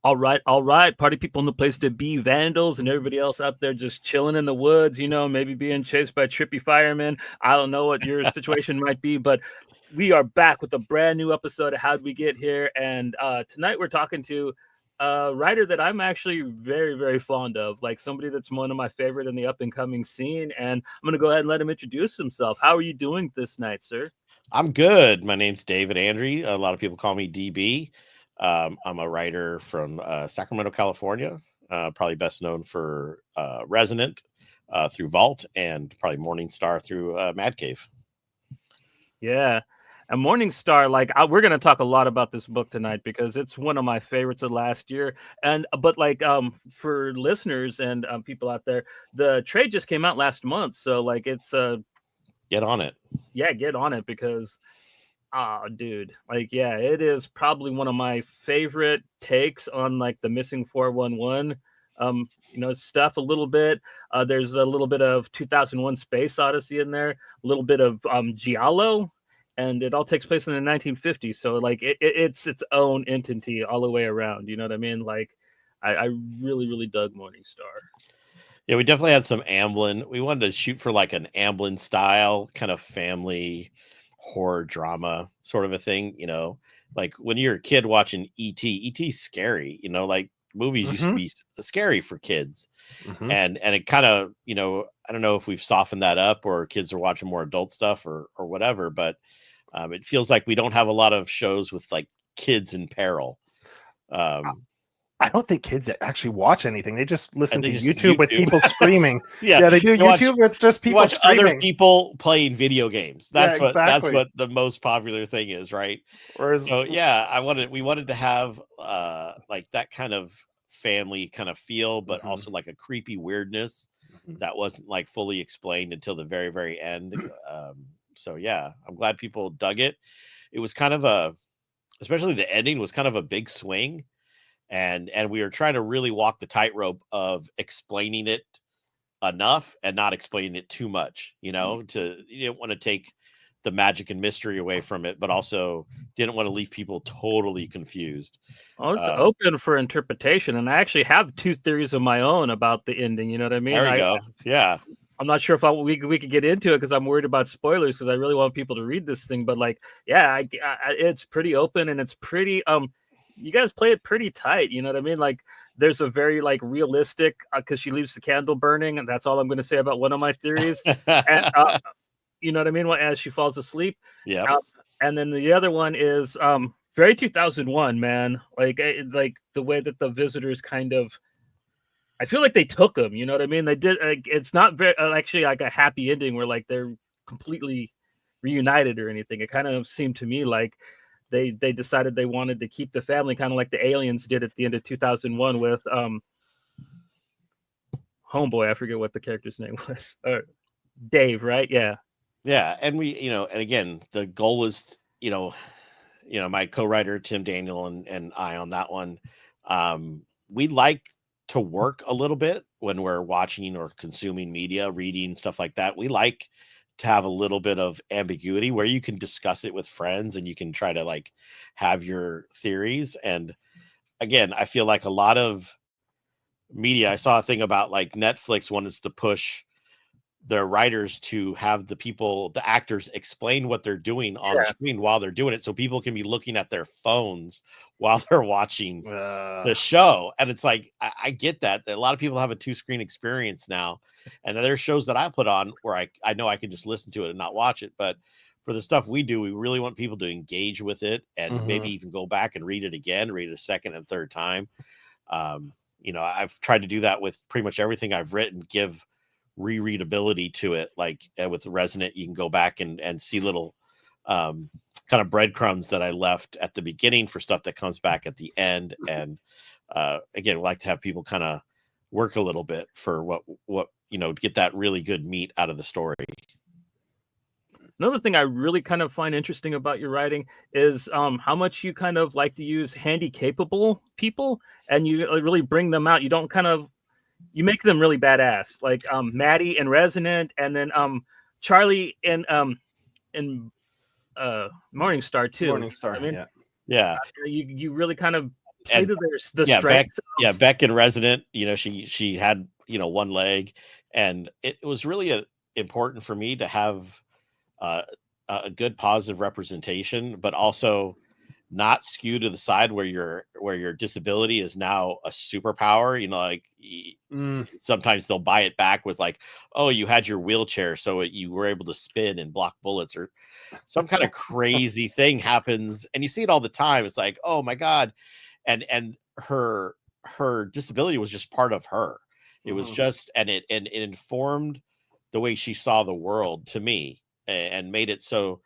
All right. Party people in the place to be, vandals and everybody else out there just chilling in the woods, maybe being chased by trippy firemen. I don't know what your situation might be, but we are back with a brand new episode of How'd We Get Here? And tonight we're talking to a writer that I'm actually very, very fond of, like somebody that's one of my favorite in the up and coming scene. And I'm going to go ahead and let him introduce himself. How are you doing this night, sir? I'm good. My name's David Andry. A lot of people call me DB. I'm a writer from Sacramento, California. Probably best known for Resonant through Vault, and probably Morningstar through Mad Cave. Yeah. And Morningstar, we're going to talk a lot about this book tonight because it's one of my favorites of last year. But for listeners and people out there, the trade just came out last month, so it's Get on it. Yeah, get on it because dude, it is probably one of my favorite takes on the missing 411 stuff a little bit. There's a little bit of 2001 Space Odyssey in there, a little bit of Giallo, and it all takes place in the 1950s. So it's its own entity all the way around. You know what I mean? I really, really dug Morningstar. Yeah, we definitely had some Amblin. We wanted to shoot for an Amblin style kind of family horror drama sort of a thing, like when you're a kid watching ET's scary, movies used to be scary for kids. And it kind of, I don't know if we've softened that up or kids are watching more adult stuff or whatever, but it feels like we don't have a lot of shows with kids in peril. I don't think kids actually watch anything. They just listen to YouTube with people screaming. Yeah, they do YouTube with just people screaming. Other people playing video games. That's exactly. That's what the most popular thing is, right? We wanted to have that kind of family kind of feel, but also a creepy weirdness that wasn't fully explained until the very, very end. I'm glad people dug it. It was kind of especially the ending was kind of a big swing. And we were trying to really walk the tightrope of explaining it enough and not explaining it too much, you didn't want to take the magic and mystery away from it, but also didn't want to leave people totally confused. Oh, it's open for interpretation. And I actually have two theories of my own about the ending. You know what I mean? There you go. Yeah. I'm not sure if we could get into it because I'm worried about spoilers because I really want people to read this thing. But it's pretty open and it's pretty, you guys play it pretty tight. You know what I mean? There's a very realistic because she leaves the candle burning, and that's all I'm going to say about one of my theories. And, you know what I mean? As she falls asleep. Yeah. And then the other one is very 2001, man. The way that the visitors kind of, I feel like they took them. You know what I mean? They did. It's not very actually a happy ending where they're completely reunited or anything. It kind of seemed to me like they decided they wanted to keep the family, kind of like the aliens did at the end of 2001 with homeboy. I forget what the character's name was. Dave, right? Yeah. And we, and again, the goal is, my co-writer Tim Daniel and I on that one. We like to work a little bit when we're watching or consuming media, reading stuff like that. We like to have a little bit of ambiguity where you can discuss it with friends and you can try to have your theories. And again, I feel like a lot of media, I saw a thing about Netflix wanted to push their writers to have the actors explain what they're doing on the screen while they're doing it. So people can be looking at their phones while they're watching the show. And it's I get that a lot of people have a 2-screen experience now. And there's shows that I put on where I know I can just listen to it and not watch it. But for the stuff we do, we really want people to engage with it and maybe even go back and read it again, read it a second and third time. I've tried to do that with pretty much everything I've written, give rereadability to it. With Resonant, you can go back and see little kind of breadcrumbs that I left at the beginning for stuff that comes back at the end. And again, we like to have people kind of work a little bit for what get that really good meat out of the story. Another thing I really kind of find interesting about your writing is how much you kind of like to use handy capable people and you really bring them out. You don't you make them really badass, like Maddie in Resonant, and then Charlie in Morningstar too. Morningstar, I mean, yeah. You really kind of play to the strengths. Beck in Resonant, she had, one leg, and it was really important for me to have a good positive representation, but also not skew to the side where your disability is now a superpower. Sometimes they'll buy it back with like, oh, you had your wheelchair, so you were able to spin and block bullets, or some kind of crazy thing happens, and you see it all the time. It's like, oh my God. And her disability was just part of her. It was just, and it informed the way she saw the world to me, and made it so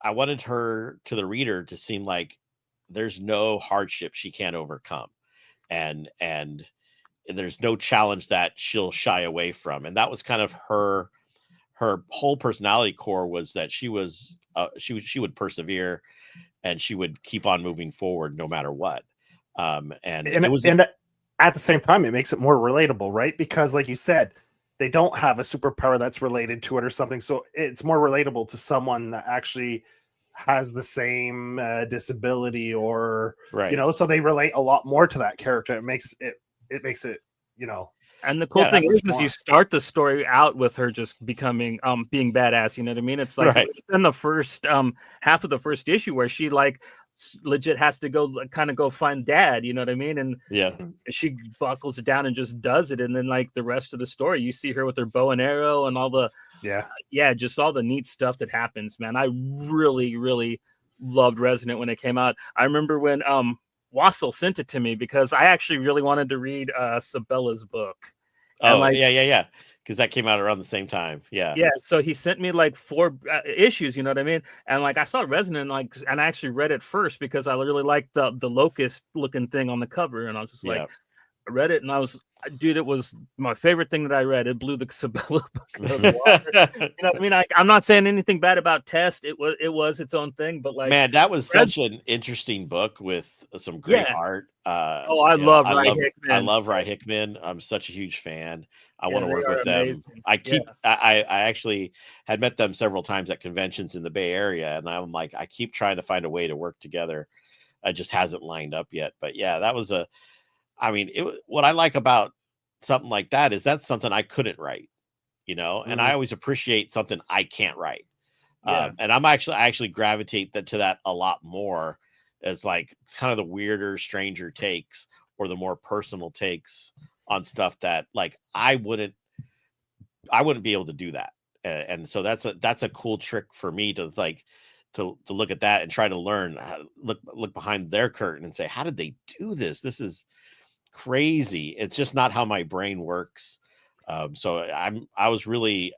I wanted her, to the reader, to seem like there's no hardship she can't overcome, and there's no challenge that she'll shy away from. And that was kind of her whole personality core, was that she would persevere, and she would keep on moving forward no matter what. And at the same time, it makes it more relatable, right? Because like you said, they don't have a superpower that's related to it or something. So it's more relatable to someone that actually has the same disability, or, right. So they relate a lot more to that character. It makes it, And the cool thing is you start the story out with her just becoming, being badass. You know what I mean? It's like in the first half of the first issue where she like legit has to go find dad. You know what I mean? And she buckles it down and just does it. And then like the rest of the story, you see her with her bow and arrow and all the just all the neat stuff that happens, man. I really, really loved Resonant when it came out. I remember when Wassel sent it to me because I actually really wanted to read Sabella's book. Oh, because that came out around the same time. Yeah. So he sent me like 4 issues, you know what I mean? And like I saw Resonant, and I actually read it first because I really liked the locust looking thing on the cover, and I was just like, I read it, and it was my favorite thing that I read. It blew the Sabella book out of the water. You know what I mean? I'm not saying anything bad about Test. It was its own thing, but like, man, that was such an interesting book with some great art. I love Hickman. I love Rye Hickman. I'm such a huge fan. I want to work with them. I actually had met them several times at conventions in the Bay Area, and I'm like, I keep trying to find a way to work together. It just hasn't lined up yet. But yeah, that was what I like about something like that is that's something I couldn't write, and I always appreciate something I can't write. And I actually gravitate to that a lot more, as like kind of the weirder, stranger takes, or the more personal takes on stuff that like I wouldn't be able to do that. And so that's a cool trick for me to like to look at that and try to learn how to look behind their curtain and say, how did they do this? This is crazy. It's just not how my brain works. So I was really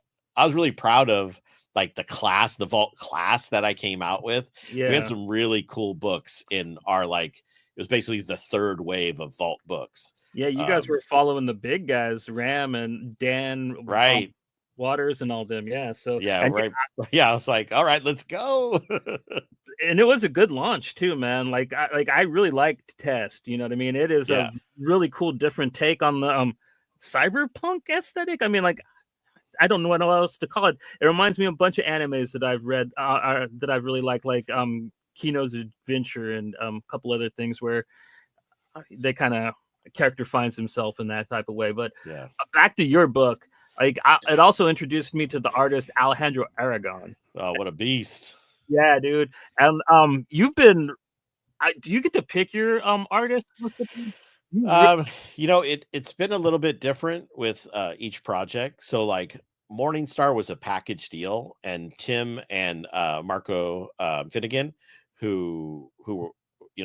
proud of like the vault class that I came out with. We had some really cool books in our, like, it was basically the third wave of vault books. Yeah, you guys were following the big guys, Ram and Dan, right? Waters and all them. Yeah. So right. I was like, all right, let's go. And it was a good launch too, man. Like I really liked Test. You know what I mean? It is a really cool, different take on the cyberpunk aesthetic. I mean, like, I don't know what else to call it. It reminds me of a bunch of animes that I've read that I really like Kino's Adventure and a couple other things where they kind of character finds himself in that type of way. But back to your book, like it also introduced me to the artist Alejandro Aragon. Oh, what a beast! Yeah, dude. And you've been. Do you get to pick your artist? It's been a little bit different with each project. So like Morningstar was a package deal, and Tim and Marco Finnegan, who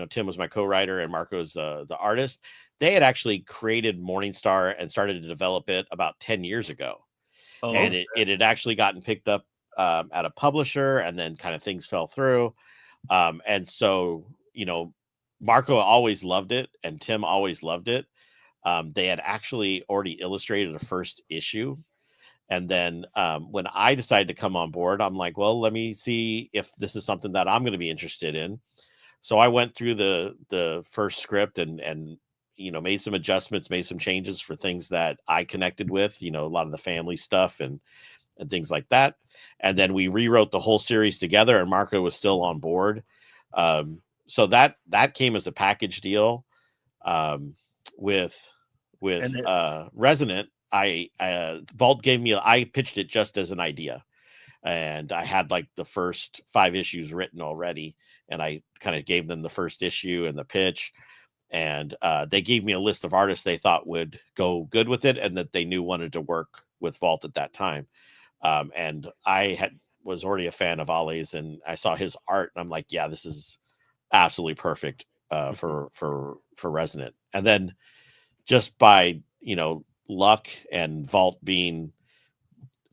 Tim was my co-writer and Marco's the artist. They had actually created Morningstar and started to develop it about 10 years ago. And it had actually gotten picked up at a publisher, and then kind of things fell through. And so, Marco always loved it, and Tim always loved it. They had actually already illustrated a first issue. And then when I decided to come on board, I'm like, well, let me see if this is something that I'm going to be interested in. So I went through the first script and made some adjustments, made some changes for things that I connected with, a lot of the family stuff and things like that. And then we rewrote the whole series together, and Marco was still on board. So that came as a package deal. With And it, Resonant, Vault gave me I pitched it just as an idea, and I had like the first 5 issues written already, and I kind of gave them the first issue and the pitch, and they gave me a list of artists they thought would go good with it and that they knew wanted to work with Vault at that time. And I was already a fan of Ollie's, and I saw his art, and I'm like, yeah, this is absolutely perfect for Resonant. And then just by luck and Vault being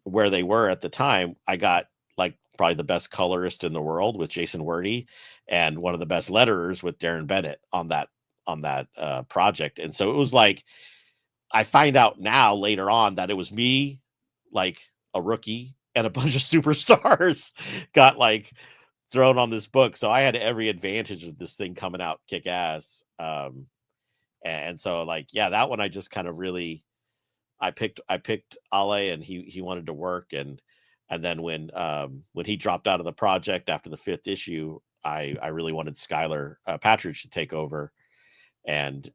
where they were at the time, I got like probably the best colorist in the world with Jason Wordie, and one of the best letterers with Darren Bennett on that project. And so it was like, I find out now later on that it was me, like a rookie, and a bunch of superstars got like thrown on this book. So I had every advantage of this thing coming out kick ass. And so like, yeah, that one I just kind of really, I picked Ale, and he wanted to work. And then when he dropped out of the project after the 5th issue, I really wanted Skylar Patridge to take over. And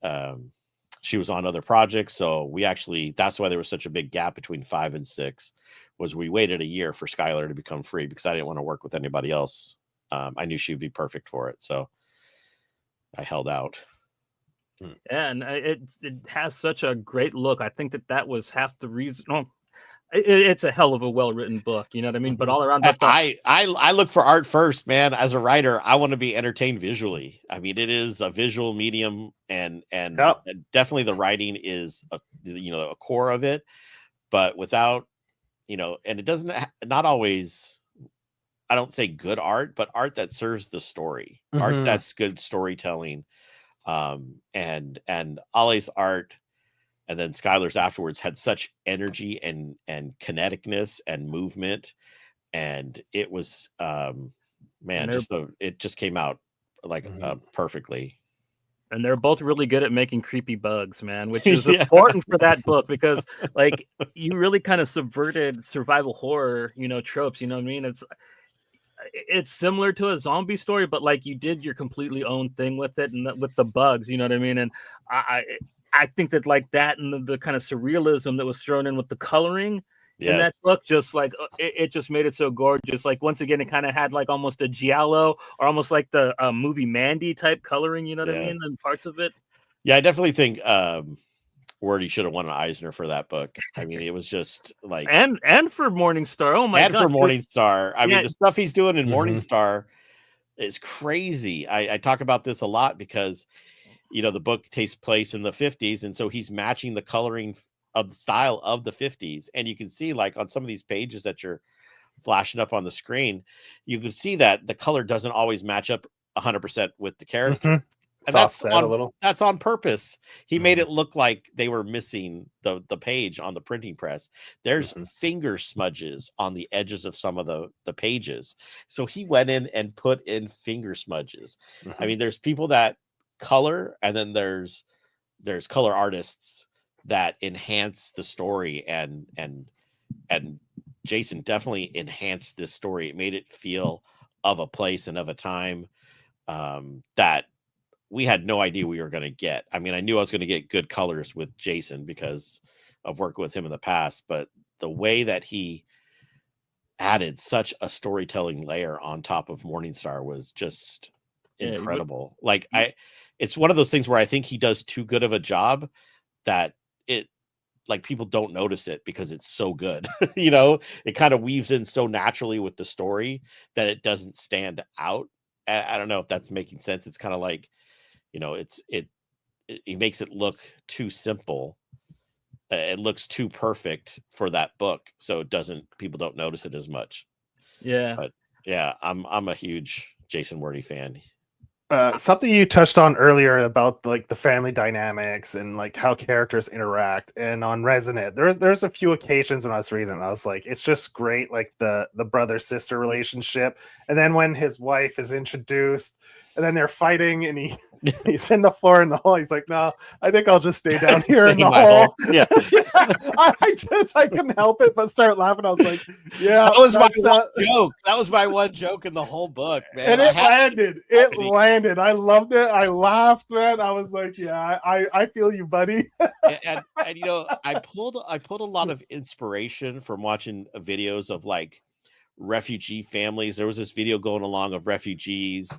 she was on other projects. So we actually, that's why there was such a big gap between 5 and 6, was we waited a year for Skylar to become free, because I didn't want to work with anybody else. I knew she'd be perfect for it. So I held out. Yeah, and it has such a great look. I think that was half the reason. Oh, it's a hell of a well-written book, you know what I mean? But all around, but I look for art first, man. As a writer, I want to be entertained visually. I mean, it is a visual medium, and definitely the writing is a core of it. But without, and it doesn't, not always, I don't say good art, but art that serves the story, art that's good storytelling. And Ollie's art, and then Skylar's afterwards, had such energy and kineticness and movement, and it was man, it just came out like perfectly. And they're both really good at making creepy bugs, man, which is important for that book, because like you really kind of subverted survival horror, tropes, you know what I mean? It's similar to a zombie story, but like you did your completely own thing with it, and with the bugs, you know what I mean? And I think that like that, and the kind of surrealism that was thrown in with the coloring in that book, just like it just made it so gorgeous. Like once again, it kind of had like almost a giallo, or almost like the movie Mandy type coloring, you know what I mean? And parts of it. Yeah, I definitely think Wordie should have won an Eisner for that book. I mean, it was just like, and for Morningstar. Oh my god! And for Morningstar, I mean, the stuff he's doing in Morningstar is crazy. I talk about this a lot because the book takes place in the 50s, and so he's matching the coloring of the style of the 50s, and you can see like on some of these pages that you're flashing up on the screen, you can see that the color doesn't always match up 100% with the character. And that's on purpose. He made it look like they were missing the page on the printing press. There's finger smudges on the edges of some of the pages. So he went in and put in finger smudges. I mean, there's people that color, and then there's color artists that enhance the story, and Jason definitely enhanced this story. It made it feel of a place and of a time that we had no idea we were going to get. I mean, I knew I was going to get good colors with Jason because I've worked with him in the past, but the way that he added such a storytelling layer on top of Morningstar was just incredible. Like it's one of those things where I think he does too good of a job that like people don't notice it because it's so good. It kind of weaves in so naturally with the story that it doesn't stand out. I don't know if that's making sense. It's kind of like, he makes it look too simple. It looks too perfect for that book, so people don't notice it as much. Yeah. But yeah, I'm a huge Jason Wordie fan. Something you touched on earlier about like the family dynamics and like how characters interact, and on Resonant, there's a few occasions when I was reading, I was like, it's just great, like the brother-sister relationship, and then when his wife is introduced, and then they're fighting, and he's in the floor in the hole. He's like, no, I think I'll just stay down here in the hole. Yeah. I couldn't help it but start laughing. I was like, yeah, that was my one joke. That was my one joke in the whole book, man. And it landed. It landed. I loved it. I laughed, man. I was like, yeah, I feel you, buddy. and you know, I pulled a lot of inspiration from watching videos of like refugee families. There was this video going along of refugees,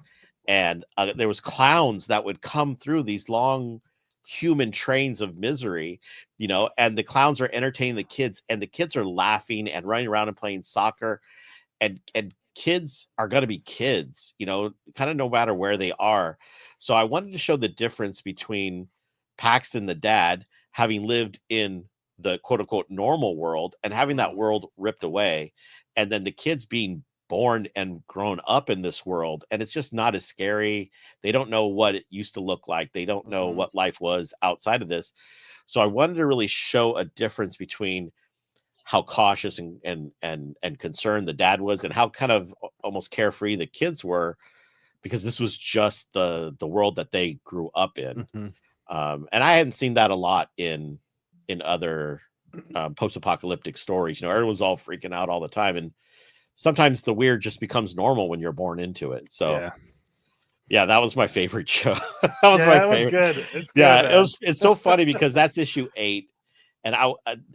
and there was clowns that would come through these long human trains of misery, you know, and the clowns are entertaining the kids, and the kids are laughing and running around and playing soccer, and kids are going to be kids, you know, kind of no matter where they are. So I wanted to show the difference between Paxton, the dad, having lived in the quote unquote normal world and having that world ripped away, and then the kids being born and grown up in this world, and it's just not as scary. They don't know what it used to look like. They don't know what life was outside of this. So I wanted to really show a difference between how cautious and concerned the dad was, and how kind of almost carefree the kids were, because this was just the world that they grew up in. And I hadn't seen that a lot in other post-apocalyptic stories. You know, everyone's all freaking out all the time, and sometimes the weird just becomes normal when you're born into it. So yeah, that was my favorite show. That was my favorite. Good. It's good. Yeah, it's so funny because that's issue 8, and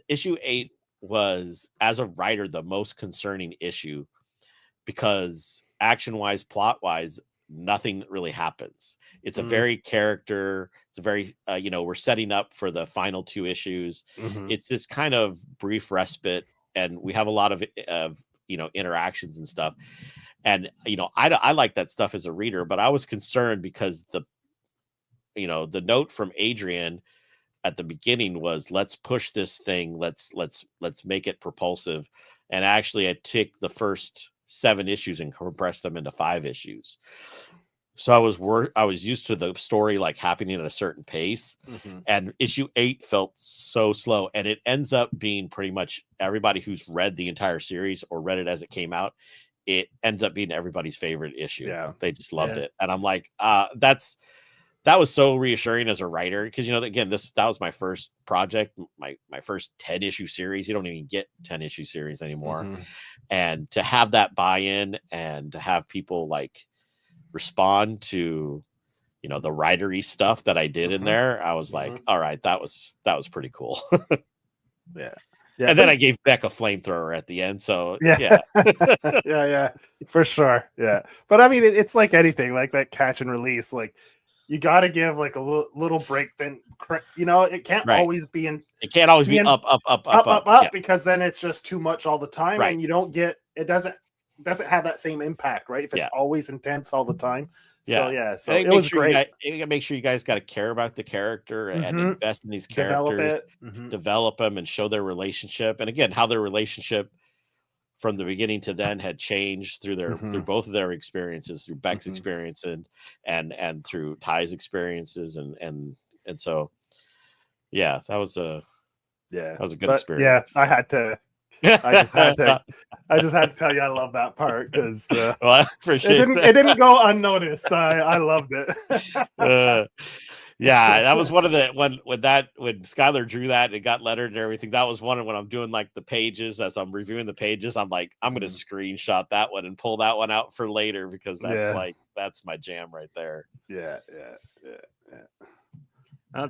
issue 8 was, as a writer, the most concerning issue, because action-wise, plot-wise, nothing really happens. It's a very character. It's a very you know, we're setting up for the final 2 issues. It's this kind of brief respite, and we have a lot of you know, interactions and stuff. And you know, I like that stuff as a reader, but I was concerned because the note from Adrian at the beginning was, let's push this thing, let's make it propulsive. And actually I took the first 7 issues and compressed them into 5 issues. So I was used to the story like happening at a certain pace, and issue 8 felt so slow, and it ends up being pretty much everybody who's read the entire series or read it as it came out, it ends up being everybody's favorite issue. Yeah, they just loved it, and I'm like, that was so reassuring as a writer, because, you know, again, that was my first project, my first 10 issue series. You don't even get 10 issue series anymore, and to have that buy-in and to have people like respond to, you know, the writery stuff that I did in there, I was like, all right, that was pretty cool. Yeah, and then I gave Beck a flamethrower at the end, so yeah. Yeah, for sure. Yeah, but I mean, it's like anything, like that catch and release, like you got to give like a little break, then, you know, it can't always be it can't always be up, because then it's just too much all the time, and you don't get, it doesn't have that same impact, right? If it's always intense all the time. So it was great. You gotta make sure you guys got to care about the character and invest in these characters, develop them, and show their relationship. And again, how their relationship from the beginning to then had changed through through both of their experiences, through Beck's experience and through Ty's experiences, and so that was a good experience. Yeah, I just had to tell you I love that part, because well, I appreciate it didn't go unnoticed. I loved it. Yeah, that was one of the when Skylar drew that and it got lettered and everything. That was one of when I'm doing like the pages, as I'm reviewing the pages, I'm like, I'm gonna screenshot that one and pull that one out for later, because that's my jam right there. Yeah.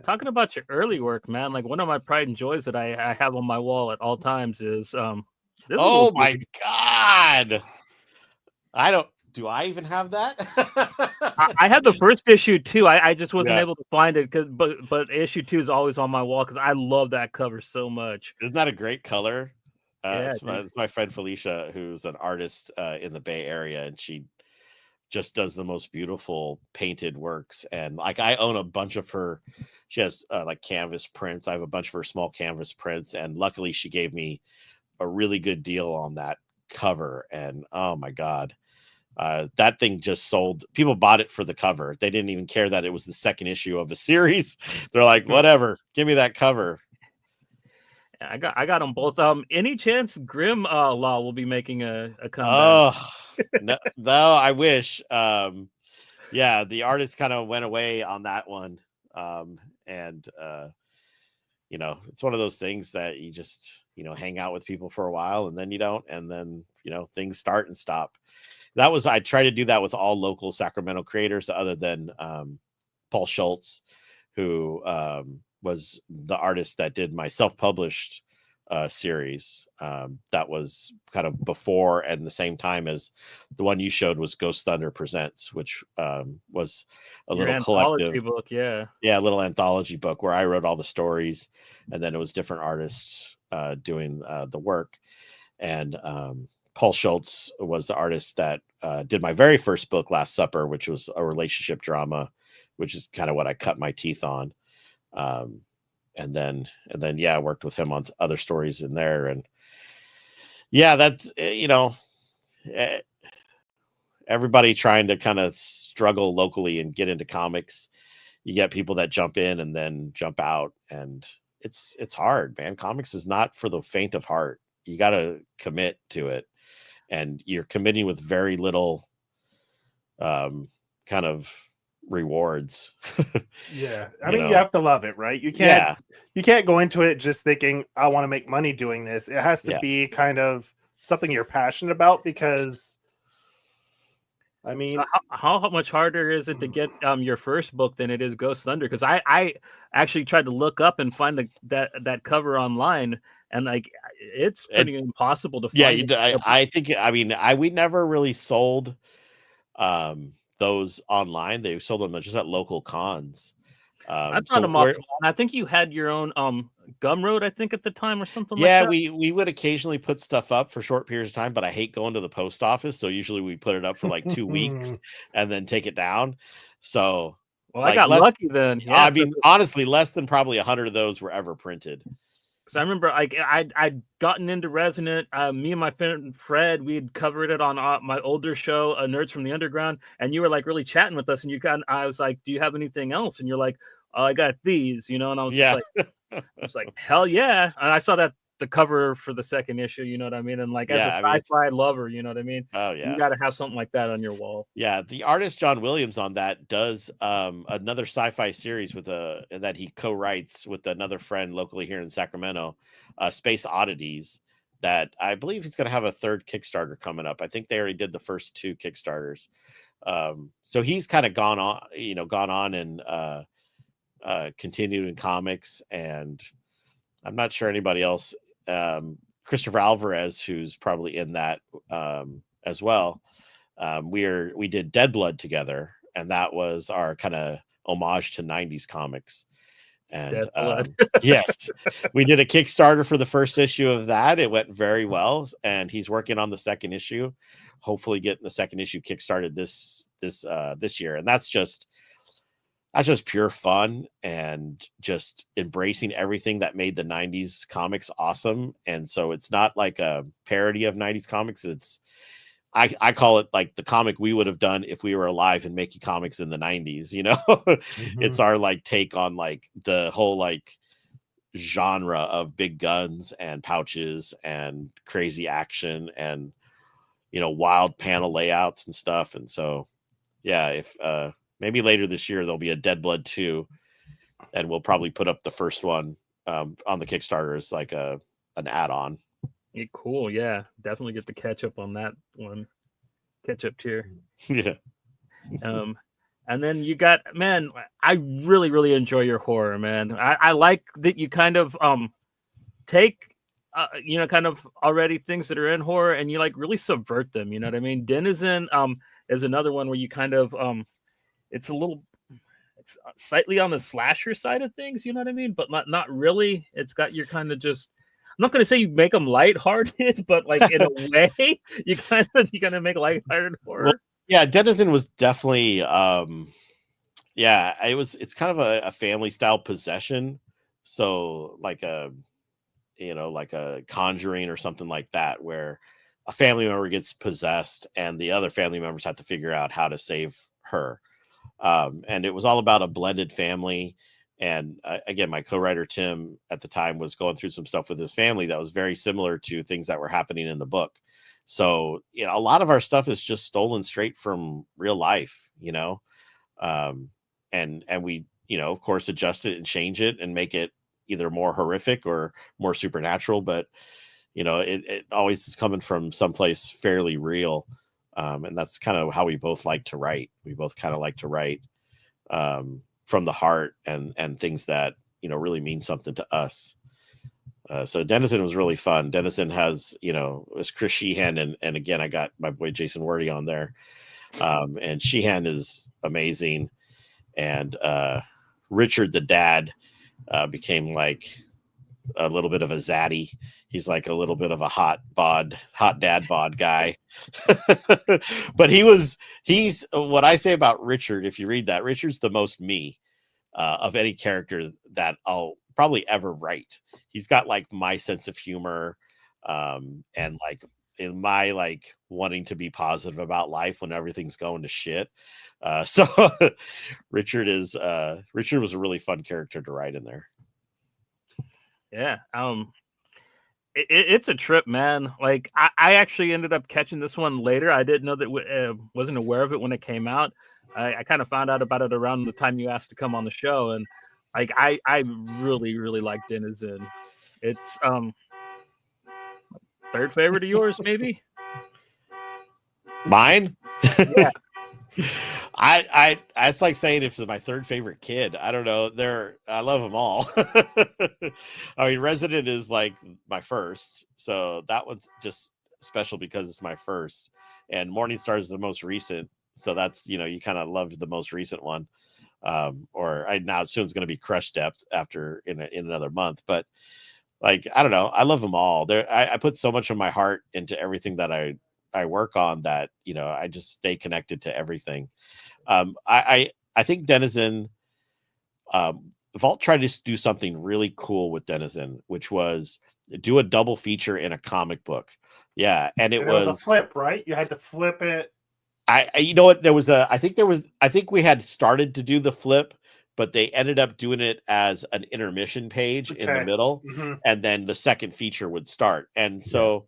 Talking about your early work, man, like one of my pride and joys that I have on my wall at all times is oh my God, do I even have that? I had the first issue too. I just wasn't able to find it, but issue 2 is always on my wall because I love that cover so much. Isn't that a great color? It's my friend Felicia, who's an artist in the Bay Area, and she just does the most beautiful painted works. And like, I own a bunch of her. She has like canvas prints. I have a bunch of her small canvas prints, and luckily she gave me a really good deal on that cover. And oh my God. That thing just sold. People bought it for the cover. They didn't even care that it was the second issue of a series. They're like, whatever, give me that cover. I got them both. Any chance Grim Law will be making a comeback? Oh no, I wish. Yeah, the artist kind of went away on that one. And it's one of those things that you just, hang out with people for a while and then you don't, and then, things start and stop. I try to do that with all local Sacramento creators other than Paul Schultz, who was the artist that did my self-published series. That was kind of before and the same time as the one you showed was Ghost Thunder Presents, which was a Your little anthology collective book, yeah. Yeah, a little anthology book where I wrote all the stories, and then it was different artists doing the work. And Paul Schultz was the artist that did my very first book, Last Supper, which was a relationship drama, which is kind of what I cut my teeth on. And then I worked with him on other stories in there. And yeah, that's everybody trying to kind of struggle locally and get into comics. You get people that jump in and then jump out, and it's hard, man. Comics is not for the faint of heart. You got to commit to it, and you're committing with very little kind of rewards. Yeah, I mean, you have to love it, right? You can't go into it just thinking I want to make money doing this. It has to be kind of something you're passionate about, because I mean, so how much harder is it to get your first book than it is Ghost Thunder? Because I actually tried to look up and find that cover online, and like it's pretty impossible to find. Yeah, I think we never really sold those online. They sold them just at local cons. I found them offline. I think you had your own Gumroad, I think, at the time or something like that. Yeah, we would occasionally put stuff up for short periods of time, but I hate going to the post office. So usually we put it up for like 2 weeks and then take it down. So I got lucky then. Yeah, I mean, honestly, less than probably 100 of those were ever printed. Because I remember I'd gotten into Resonant. Me and my friend Fred, we had covered it on my older show, Nerds from the Underground, and you were like really chatting with us, and I was like, do you have anything else? And you're like, oh, I got these, and I was just like, I was like, hell yeah. And I saw that the cover for the second issue, you know what I mean? And like, as a sci-fi lover, you know what I mean? Oh yeah, you got to have something like that on your wall. Yeah, the artist John Williams on that does another sci-fi series that he co-writes with another friend locally here in Sacramento, Space Oddities, that I believe he's going to have a third Kickstarter coming up. I think they already did the first 2 Kickstarters. So he's kind of gone on and continued in comics, and I'm not sure anybody else. Christopher Alvarez, who's probably in that as well. We did Dead Blood together, and that was our kind of homage to 90s comics. And yes, we did a Kickstarter for the first issue of that. It went very well, and he's working on the second issue, hopefully getting the second issue kickstarted this year. And that's just pure fun and just embracing everything that made the 90s comics awesome. And so it's not like a parody of 90s comics. I call it like the comic we would have done if we were alive and making comics in the 90s, It's our like take on like the whole like genre of big guns and pouches and crazy action and, wild panel layouts and stuff. And so, yeah, if, maybe later this year, there'll be a Dead Blood 2, and we'll probably put up the first one on the Kickstarter as like an add-on. Yeah, cool. Yeah, definitely get the catch up on that one. Catch up tier. Yeah. And then you got, man, I really, really enjoy your horror, man. I like that you kind of take, kind of already things that are in horror and you like really subvert them. You know what I mean? Denizen is another one where you kind of it's slightly on the slasher side of things, you know what I mean? But not really. It's got your kind of just, I'm not going to say you make them lighthearted, but like in a way, you kind of make lighthearted horror. Well, yeah, Denizen was definitely, it's kind of a family style possession. So like a Conjuring or something like that, where a family member gets possessed and the other family members have to figure out how to save her. And it was all about a blended family. And again, my co-writer Tim at the time was going through some stuff with his family that was very similar to things that were happening in the book. So, a lot of our stuff is just stolen straight from real life, And we, of course, adjust it and change it and make it either more horrific or more supernatural, but it always is coming from someplace fairly real. And that's kind of how we both like to write. We both kind of like to write from the heart and things that really mean something to us. So Denizen was really fun. Denizen has, it was Chris Sheehan, and again, I got my boy Jason Wordy on there. And Sheehan is amazing. And Richard, the dad, became like a little bit of a zaddy. He's like a little bit of a hot dad bod guy. But he's what I say about Richard. If you read that, Richard's the most me of any character that I'll probably ever write. He's got like my sense of humor, and like in my like wanting to be positive about life when everything's going to shit. So Richard was a really fun character to write in there. Yeah. It's a trip, man. Like I actually ended up catching this one later. I didn't know that, wasn't aware of it when it came out. I kind of found out about it around the time you asked to come on the show. And like, I really, really like Denizen. It's, third favorite of yours, maybe? Mine? Yeah. I it's like saying if it's my third favorite kid. I don't know. I love them all. I mean, Resonant is like my first, so that one's just special because it's my first. And Morningstar is the most recent, so that's you kind of loved the most recent one. Now soon it's going to be Crush Depth after in another month, but like I don't know. I love them all. I put so much of my heart into everything that I work on that I just stay connected to everything. I think Denizen, Vault tried to do something really cool with Denizen, which was do a double feature in a comic book. Yeah, and it was a flip, right? You had to flip it. You know what? I think we had started to do the flip, but they ended up doing it as an intermission page in the middle, and then the second feature would start, and so.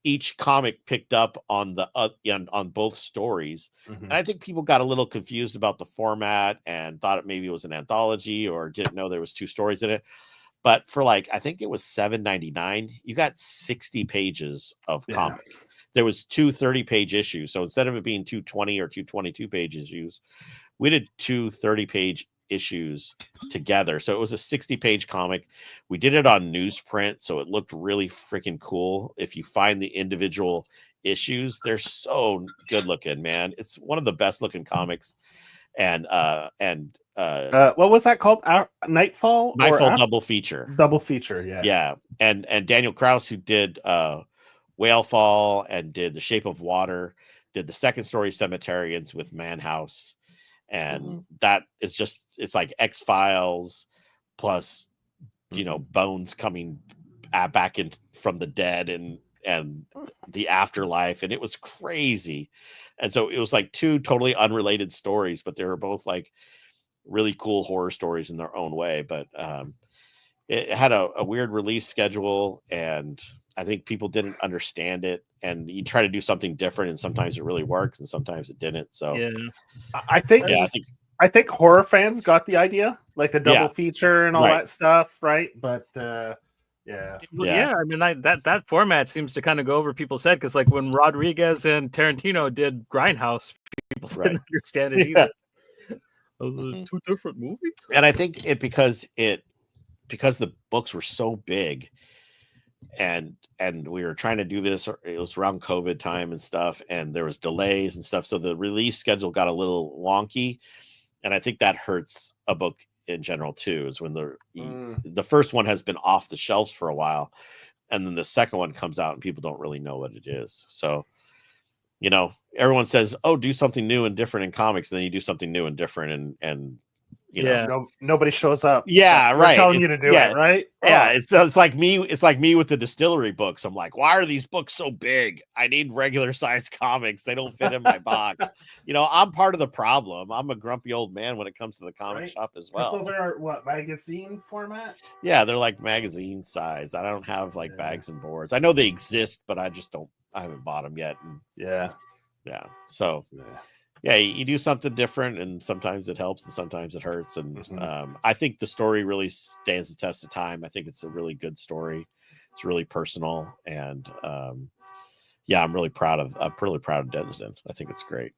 Each comic picked up on on both stories. And I think people got a little confused about the format and thought maybe it was an anthology or didn't know there was two stories in it. But for like, I think it was $7.99, you got 60 pages of comic. There was two 30-page issues. So instead of it being 220 or 222 page issues, we did two 30-page issues together. So it was a 60-page comic. We did it on newsprint, so it looked really freaking cool. If you find the individual issues, they're so good looking, man. It's one of the best looking comics. And what was that called? Nightfall double feature. Double feature, yeah. And Daniel Krause, who did Whalefall and did The Shape of Water, did the second story Cemeterians with Manhouse. And that is just, it's like X-Files plus bones coming back in from the dead and the afterlife, and it was crazy. And so it was like two totally unrelated stories, but they were both like really cool horror stories in their own way. But it had a weird release schedule, and I think people didn't understand it, and you try to do something different, and sometimes it really works and sometimes it didn't. So yeah. I think horror fans got the idea, like the double feature and all that stuff, right? But yeah. I mean, that format seems to kind of go over people's head, because like when Rodriguez and Tarantino did Grindhouse, people didn't understand it either. Two different movies. And I think because the books were so big, and we were trying to do this, it was around COVID time and stuff, and there was delays and stuff, so the release schedule got a little wonky, and I think that hurts a book in general too, is when the first one has been off the shelves for a while, and then the second one comes out and people don't really know what it is. So everyone says, oh, do something new and different in comics, and then you do something new and different, and nobody shows up. Yeah, We're telling you to do it, right? Yeah, it's like me. It's like me with the distillery books. I'm like, why are these books so big? I need regular sized comics. They don't fit in my box. I'm part of the problem. I'm a grumpy old man when it comes to the comic shop as well. So they're magazine format? Yeah, they're like magazine size. I don't have like bags and boards. I know they exist, but I haven't bought them yet. And, yeah. So Yeah, you do something different, and sometimes it helps, and sometimes it hurts. And I think the story really stands the test of time. I think it's a really good story. It's really personal, and yeah, I'm really proud of Denizen. I think it's great.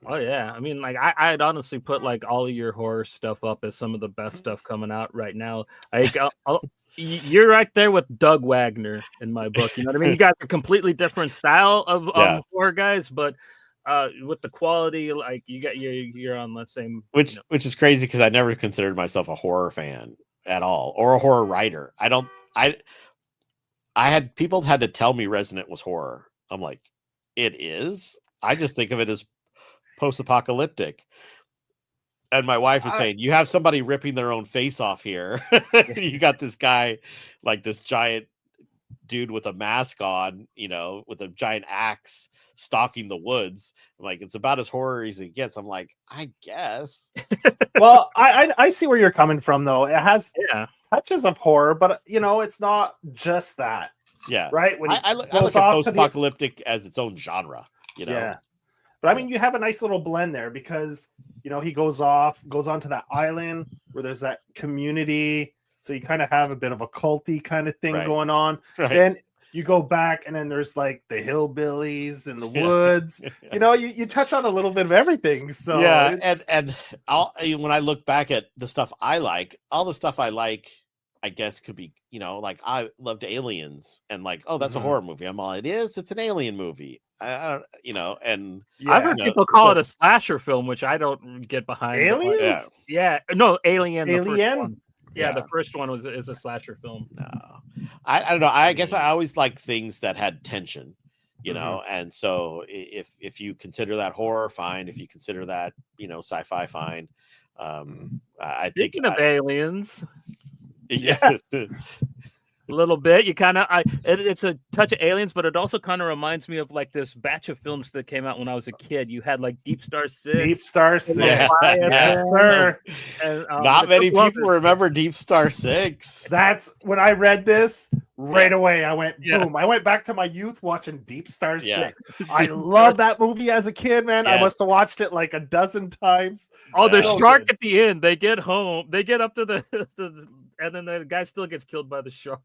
Oh yeah, I mean, like I'd honestly put like all of your horror stuff up as some of the best stuff coming out right now. Like you're right there with Doug Wagner in my book. You know what I mean? You guys are completely different style of Yeah. horror guys, but with the quality, like you're on the same. Which is crazy because I never considered myself a horror fan at all or a horror writer. I had people had to tell me Resonant was horror. I'm like, it is. I just think of it as post-apocalyptic. And my wife is saying, you have somebody ripping their own face off here. You got this guy, like this giant dude with a mask on, you know, with a giant axe stalking the woods. I'm like, it's about as horror as it gets. I'm like, I guess. Well, I see where you're coming from, though. It has touches of horror, but you know, it's not just that. Yeah. Right. When I look at post-apocalyptic as its own genre, you know. Yeah. But I mean, you have a nice little blend there because, you know, he goes onto that island where there's that community. So you kind of have a bit of a culty kind of thing going on. Right. Then you go back and then there's like the hillbillies in the woods. You know, you touch on a little bit of everything. So and when I look back at the stuff I like, all the stuff I like, I guess could be, you know, like I loved Aliens and like, oh, that's a horror movie. I'm all, it's an alien movie. I don't, you know, and I've heard people call it a slasher film, which I don't get behind. Aliens? No, Alien. Alien? The first one. Yeah, the first one is a slasher film. No, I don't know. I guess I always like things that had tension, you know, and so if you consider that horror, fine. If you consider that, you know, sci-fi, fine. I think of aliens. Yeah. A little bit. You kind of, it's a touch of Aliens, but it also kind of reminds me of like this batch of films that came out when I was a kid. You had like Deep Star 6. Deep Star 6. Yes, sir. And, not many people remember Deep Star 6. That's when I read this right away. I went, boom. I went back to my youth watching Deep Star 6. I love that movie as a kid, man. I must have watched it like a dozen times. Oh, the shark at the end. They get home. They get up to the and then the guy still gets killed by the shark.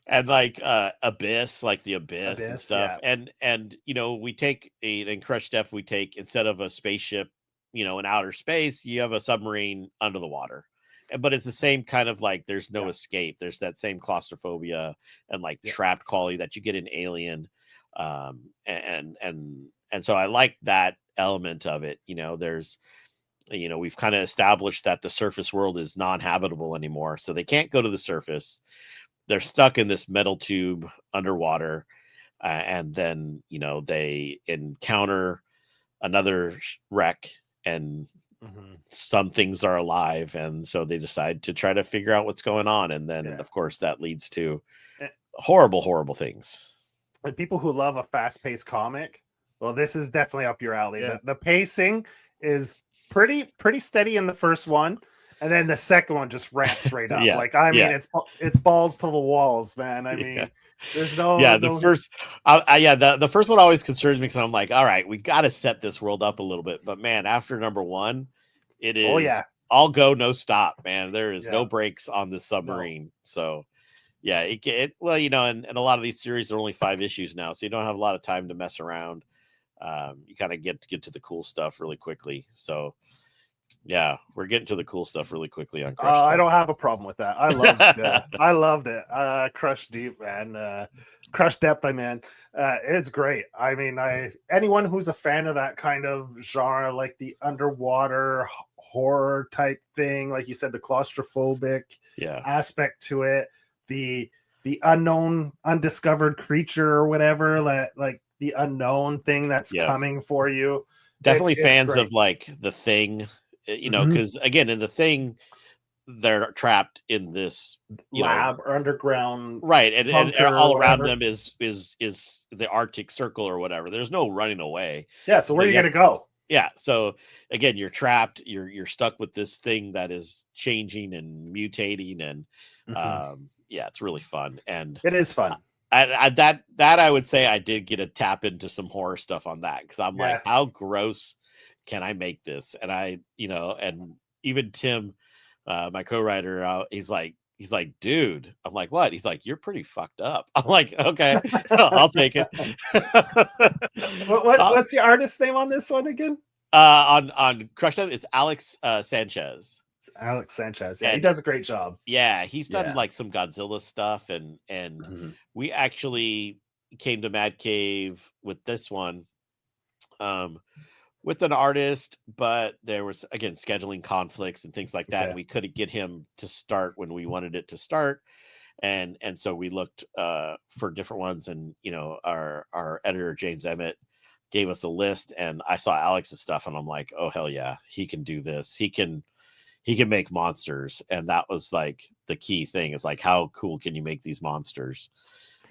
And like Abyss, like the Abyss and stuff. And you know, we take in Crush Depth, we take, instead of a spaceship, you know, in outer space, you have a submarine under the water. But it's the same kind of like there's no escape. There's that same claustrophobia and like trapped quality that you get in Alien. And so I like that element of it. You know, there's, you know, we've kind of established that the surface world is non-habitable anymore. So they can't go to the surface. They're stuck in this metal tube underwater. And then, you know, they encounter another wreck and some things are alive. And so they decide to try to figure out what's going on. And then, of course, that leads to horrible, horrible things. And people who love a fast-paced comic, well, this is definitely up your alley. The pacing is pretty steady in the first one, and then the second one just ramps right up. Like, I mean, it's balls to the walls, man. I mean, there's no the first one always concerns me because I'm like, all right, we got to set this world up a little bit, but man, after number one, it is all go, no stop, man. There is no breaks on this submarine. So well, you know, and a lot of these series are only 5 issues now, so you don't have a lot of time to mess around. You kind of get to the cool stuff really quickly. So yeah, we're getting to the cool stuff really quickly on Crush. I don't have a problem with that. I loved it. I loved it. Crush Deep, man. Crush Depth, it's great. I mean, anyone who's a fan of that kind of genre, like the underwater horror type thing, like you said, the claustrophobic aspect to it, the unknown, undiscovered creature or whatever, like the unknown thing that's coming for you. Definitely fans of like The Thing, you know, because again, in The Thing, they're trapped in this lab or underground, right? And all around them is the Arctic Circle or whatever. There's no running away. Yeah. So where are you gonna go? Yeah. So again, you're trapped. You're stuck with this thing that is changing and mutating, and it's really fun. And it is fun. that I would say I did get a tap into some horror stuff on that, because I'm like, how gross can I make this? And I, and even Tim, my co-writer, he's like, dude. I'm like, what? He's like, you're pretty fucked up. I'm like, okay, I'll take it. What's the artist's name on this one again? On Crush Them, it's Alex Sanchez. Alex Sanchez. Yeah, he does a great job. Yeah, he's done like some Godzilla stuff, and we actually came to Mad Cave with this one, with an artist, but there was, again, scheduling conflicts and things like that. And we couldn't get him to start when we wanted it to start. And so we looked for different ones, and our editor James Emmett gave us a list, and I saw Alex's stuff, and I'm like, oh hell yeah, he can do this. He can make monsters. And that was like the key thing, is like, how cool can you make these monsters?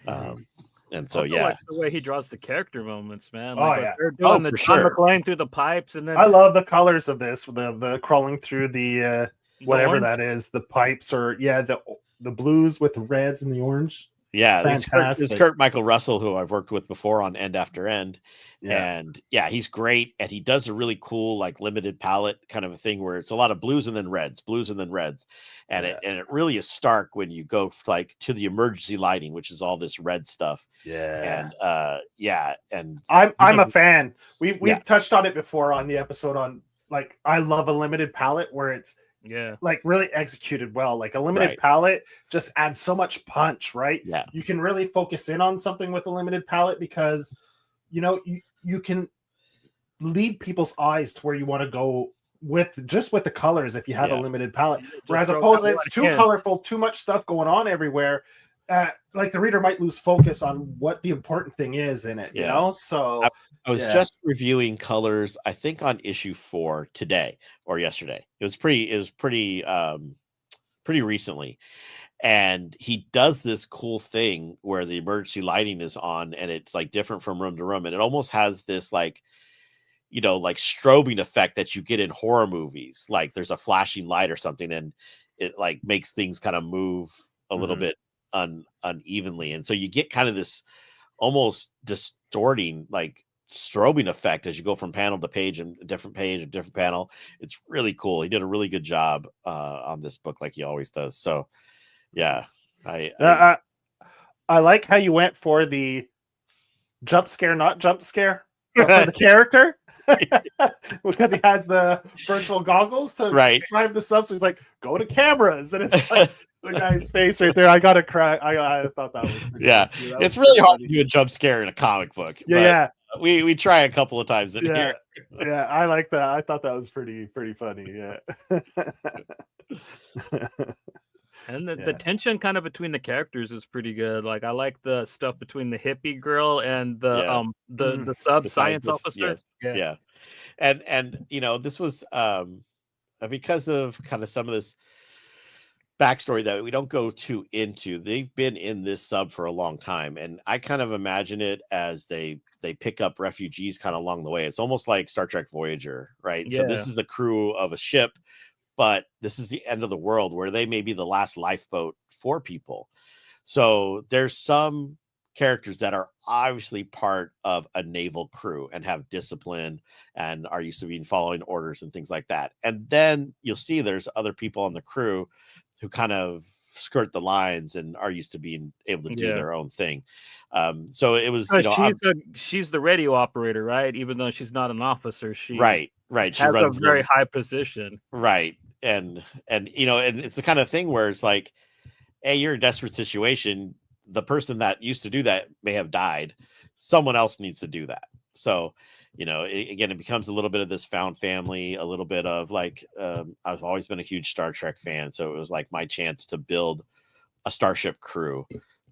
And so, like the way he draws the character moments, man. They're doing the John McClane through the pipes, and then I love the colors of this. The crawling through the whatever that is, the pipes, or the blues with the reds and the orange. Yeah, this is Kurt Michael Russell, who I've worked with before on End After End. And he's great. And he does a really cool, like, limited palette kind of a thing, where it's a lot of blues and then reds. And it really is stark when you go like to the emergency lighting, which is all this red stuff. And I'm a fan. We've touched on it before on the episode on, like, I love a limited palette where it's like really executed well. Like, a limited palette just adds so much punch, right? Yeah, you can really focus in on something with a limited palette, because you can lead people's eyes to where you want to go with the colors if you have a limited palette. Whereas opposed, it's too colorful, too much stuff going on everywhere. Like, the reader might lose focus on what the important thing is in it, So I was just reviewing colors, I think on issue 4 today or yesterday. It was pretty recently. And he does this cool thing where the emergency lighting is on, and it's like different from room to room. And it almost has this like strobing effect that you get in horror movies. Like, there's a flashing light or something, and it like makes things kind of move a little bit unevenly. And so you get kind of this almost distorting, like, strobing effect as you go from panel to page, and a different panel. It's really cool. He did a really good job on this book, like he always does. So I like how you went for the jump scare, not jump scare, for the character, because he has the virtual goggles to drive the sub. So he's like, go to cameras, and it's like the guy's face right there. I got to cry. I thought that was it's really hard to do a jump scare in a comic book. We try a couple of times in here. Yeah, I like that. I thought that was pretty funny. Yeah. And the tension kind of between the characters is pretty good. Like, I like the stuff between the hippie girl and the sub science officer. Yes. And this was because of kind of some of this backstory that we don't go too into. They've been in this sub for a long time, and I kind of imagine it as they pick up refugees kind of along the way. It's almost like Star Trek Voyager, right? So this is the crew of a ship, but this is the end of the world, where they may be the last lifeboat for people. So there's some characters that are obviously part of a naval crew and have discipline and are used to being following orders and things like that. And then you'll see there's other people on the crew who kind of skirt the lines and are used to being able to do their own thing. So it was, she's the radio operator, right? Even though she's not an officer, she right. She has runs a very high position, right? And and it's the kind of thing where it's like, hey, you're in a desperate situation. The person that used to do that may have died. Someone else needs to do that. So, it becomes a little bit of this found family, a little bit of like, I've always been a huge Star Trek fan. So it was like my chance to build a starship crew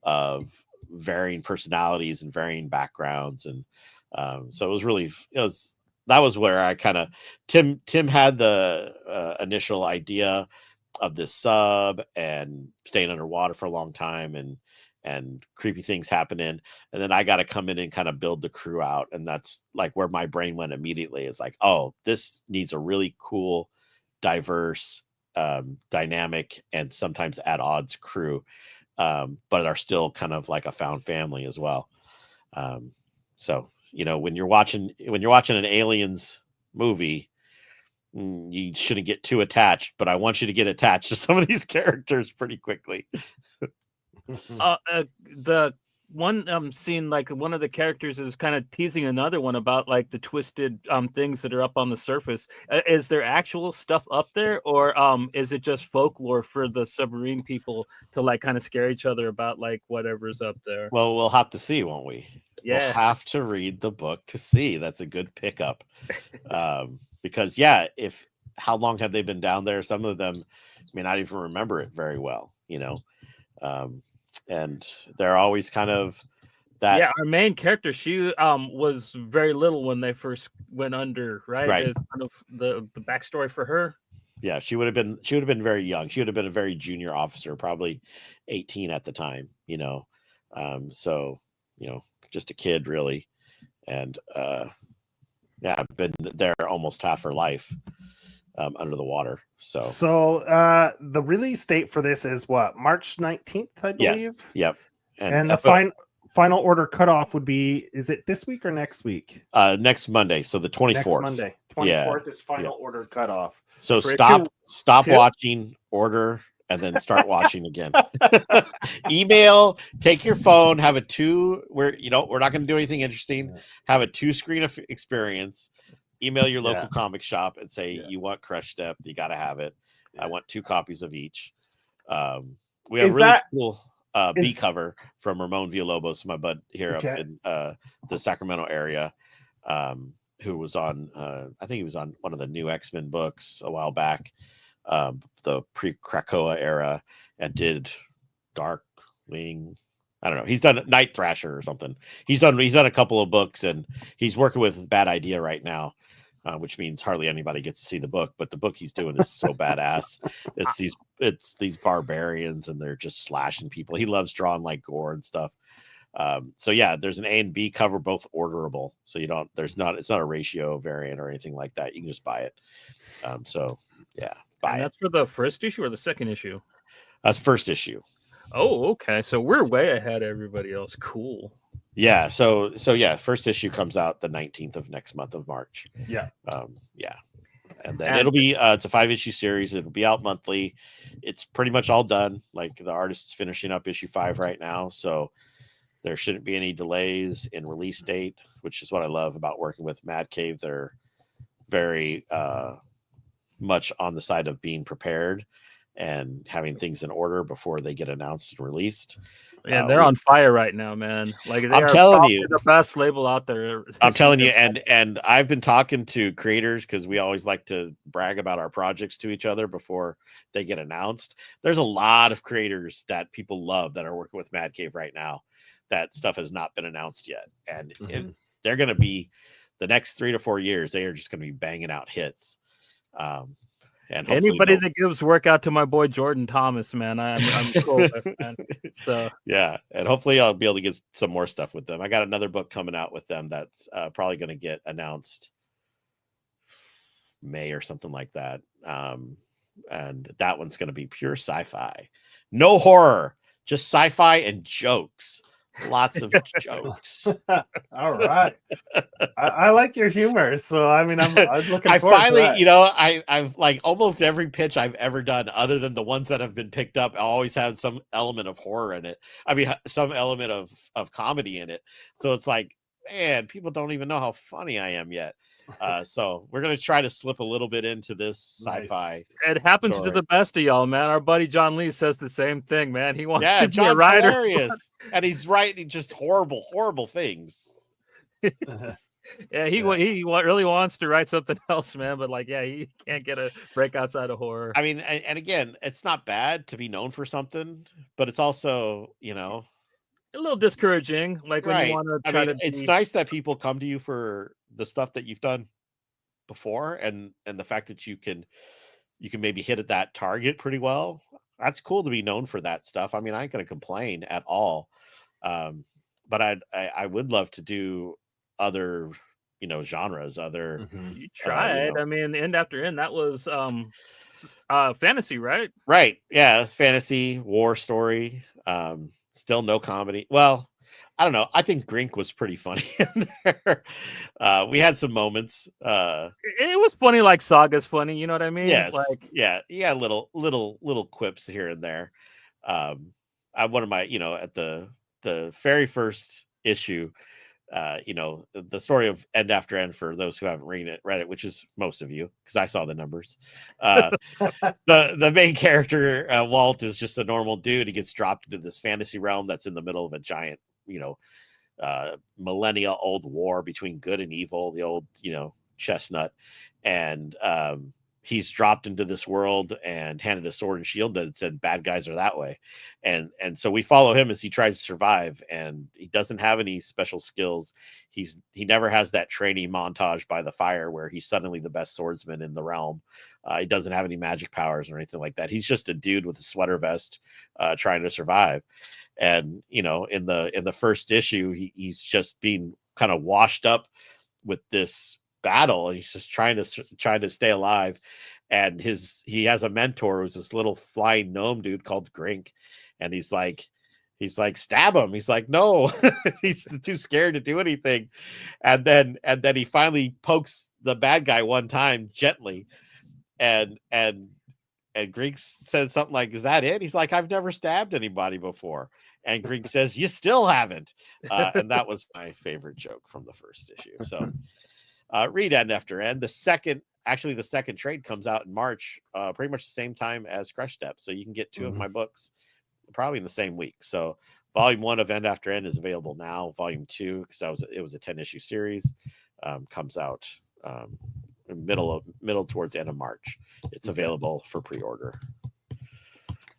of varying personalities and varying backgrounds. And so it was really, that was where I kind of, Tim had the initial idea of this sub and staying underwater for a long time and creepy things happening. And then I got to come in and kind of build the crew out. And that's like where my brain went immediately. It's like, oh, this needs a really cool, diverse, dynamic, and sometimes at odds crew. but are still kind of like a found family as well. So when you're watching an Aliens movie, you shouldn't get too attached, but I want you to get attached to some of these characters pretty quickly. The one scene, like one of the characters is kind of teasing another one about like the twisted things that are up on the surface. Is there actual stuff up there, or is it just folklore for the submarine people to like kind of scare each other about like whatever's up there? Well, we'll have to see, won't we? Yeah, we'll have to read the book to see. That's a good pickup. Because how long have they been down there? Some of them may not even remember it very well, and they're always kind of that. Yeah, our main character, she was very little when they first went under, right? Right. Is kind of the backstory for her. Yeah, she would have been very young. She would have been a very junior officer, probably 18 at the time, so just a kid really. And I've been there almost half her life under the water. So the release date for this is what, March 19th, I believe? Yes. Yep. And the final order cutoff would be, is it this week or next week? Next Monday. So the 24th. Next Monday. 24th is final order cutoff. So stop watching, order, and then start watching again. Email, take your phone, have a we're not going to do anything interesting. Yeah. Have a 2-screen experience. Email your local comic shop and say you want Crush Step. You got to have it. I want 2 copies of each. We have really cool B cover from Ramon Villalobos, my bud here up in the Sacramento area, who was on, I think he was on one of the new X-Men books a while back, the pre-Krakoa era, and did Darkwing. I don't know. He's done Night Thrasher or something. He's done a couple of books, and he's working with Bad Idea right now, which means hardly anybody gets to see the book. But the book he's doing is so badass. It's these barbarians, and they're just slashing people. He loves drawing like gore and stuff. There's an A and B cover, both orderable. So it's not a ratio variant or anything like that. You can just buy it. Buy and that's for the first issue or the second issue? That's first issue. Oh, okay. So we're way ahead of everybody else. Cool. Yeah. So first issue comes out the 19th of next month of March. Yeah. And then it'll be it's a 5-issue series. It'll be out monthly. It's pretty much all done. Like the artist's finishing up issue 5 right now. So there shouldn't be any delays in release date, which is what I love about working with Mad Cave. They're very much on the side of being prepared and having things in order before they get announced and released. Yeah, they're on fire right now, man. Like I'm telling you, the best label out there. I'm telling you, and I've been talking to creators because we always like to brag about our projects to each other before they get announced. There's a lot of creators that people love that are working with Mad Cave right now. That stuff has not been announced yet, and they're going to be the next 3 to 4 years. They are just going to be banging out hits. And anybody that gives work out to my boy Jordan Thomas, man, I'm cool with, man. So yeah, and hopefully I'll be able to get some more stuff with them. I got another book coming out with them that's probably going to get announced May or something like that. And that one's going to be pure sci-fi, no horror, just sci-fi and jokes. Lots of jokes. All right. I like your humor. So I mean, I'm looking forward finally, to that. I've like almost every pitch I've ever done, other than the ones that have been picked up, I always have some element of horror in it. I mean, some element of comedy in it. So it's like, man, people don't even know how funny I am yet. So we're gonna try to slip a little bit into this sci-fi. Nice. It happens to the best of y'all, man. Our buddy John Lee says the same thing, man. He wants to be a writer. Hilarious. And he's writing just horrible things. Yeah, he really wants to write something else, man. But like, yeah, he can't get a break outside of horror. I mean, and again, it's not bad to be known for something, but it's also, a little discouraging. Like when you want to try to. It's nice that people come to you for the stuff that you've done before, and the fact that you can maybe hit at that target pretty well. That's cool to be known for that stuff. I mean, I ain't gonna complain at all. But I would love to do other genres, other you tried. I mean, End After End, that was Fantasy, right? Right. Yeah, it's fantasy war story. Still no comedy. Well, I don't know. I think Grink was pretty funny in there. We had some moments. It was funny, like Saga's funny. You know what I mean? Yes. Like, Yeah, little quips here and there. One of my, at the very first issue, the story of End After End, for those who haven't read it, which is most of you, because I saw the numbers. The main character, Walt, is just a normal dude. He gets dropped into this fantasy realm that's in the middle of a giant, millennia old war between good and evil, the old, chestnut. And he's dropped into this world and handed a sword and shield that said bad guys are that way. And so we follow him as he tries to survive, and he doesn't have any special skills. He never has that training montage by the fire where he's suddenly the best swordsman in the realm. He doesn't have any magic powers or anything like that. He's just a dude with a sweater vest trying to survive. And in the first issue, he's just being kind of washed up with this battle, and he's just trying to stay alive. And he has a mentor who's this little flying gnome dude called Grink, and he's like stab him. He's like, no. He's too scared to do anything. And then he finally pokes the bad guy one time gently, and Grink says something like, is that it? He's like, I've never stabbed anybody before. And Grink says, you still haven't. And that was my favorite joke from the first issue. So read End After End. The second trade comes out in March, pretty much the same time as Crush Step. So you can get two of my books probably in the same week. So volume 1 of End After End is available now. Volume 2, because it was a 10-issue series, comes out middle towards the end of March. It's available for pre-order.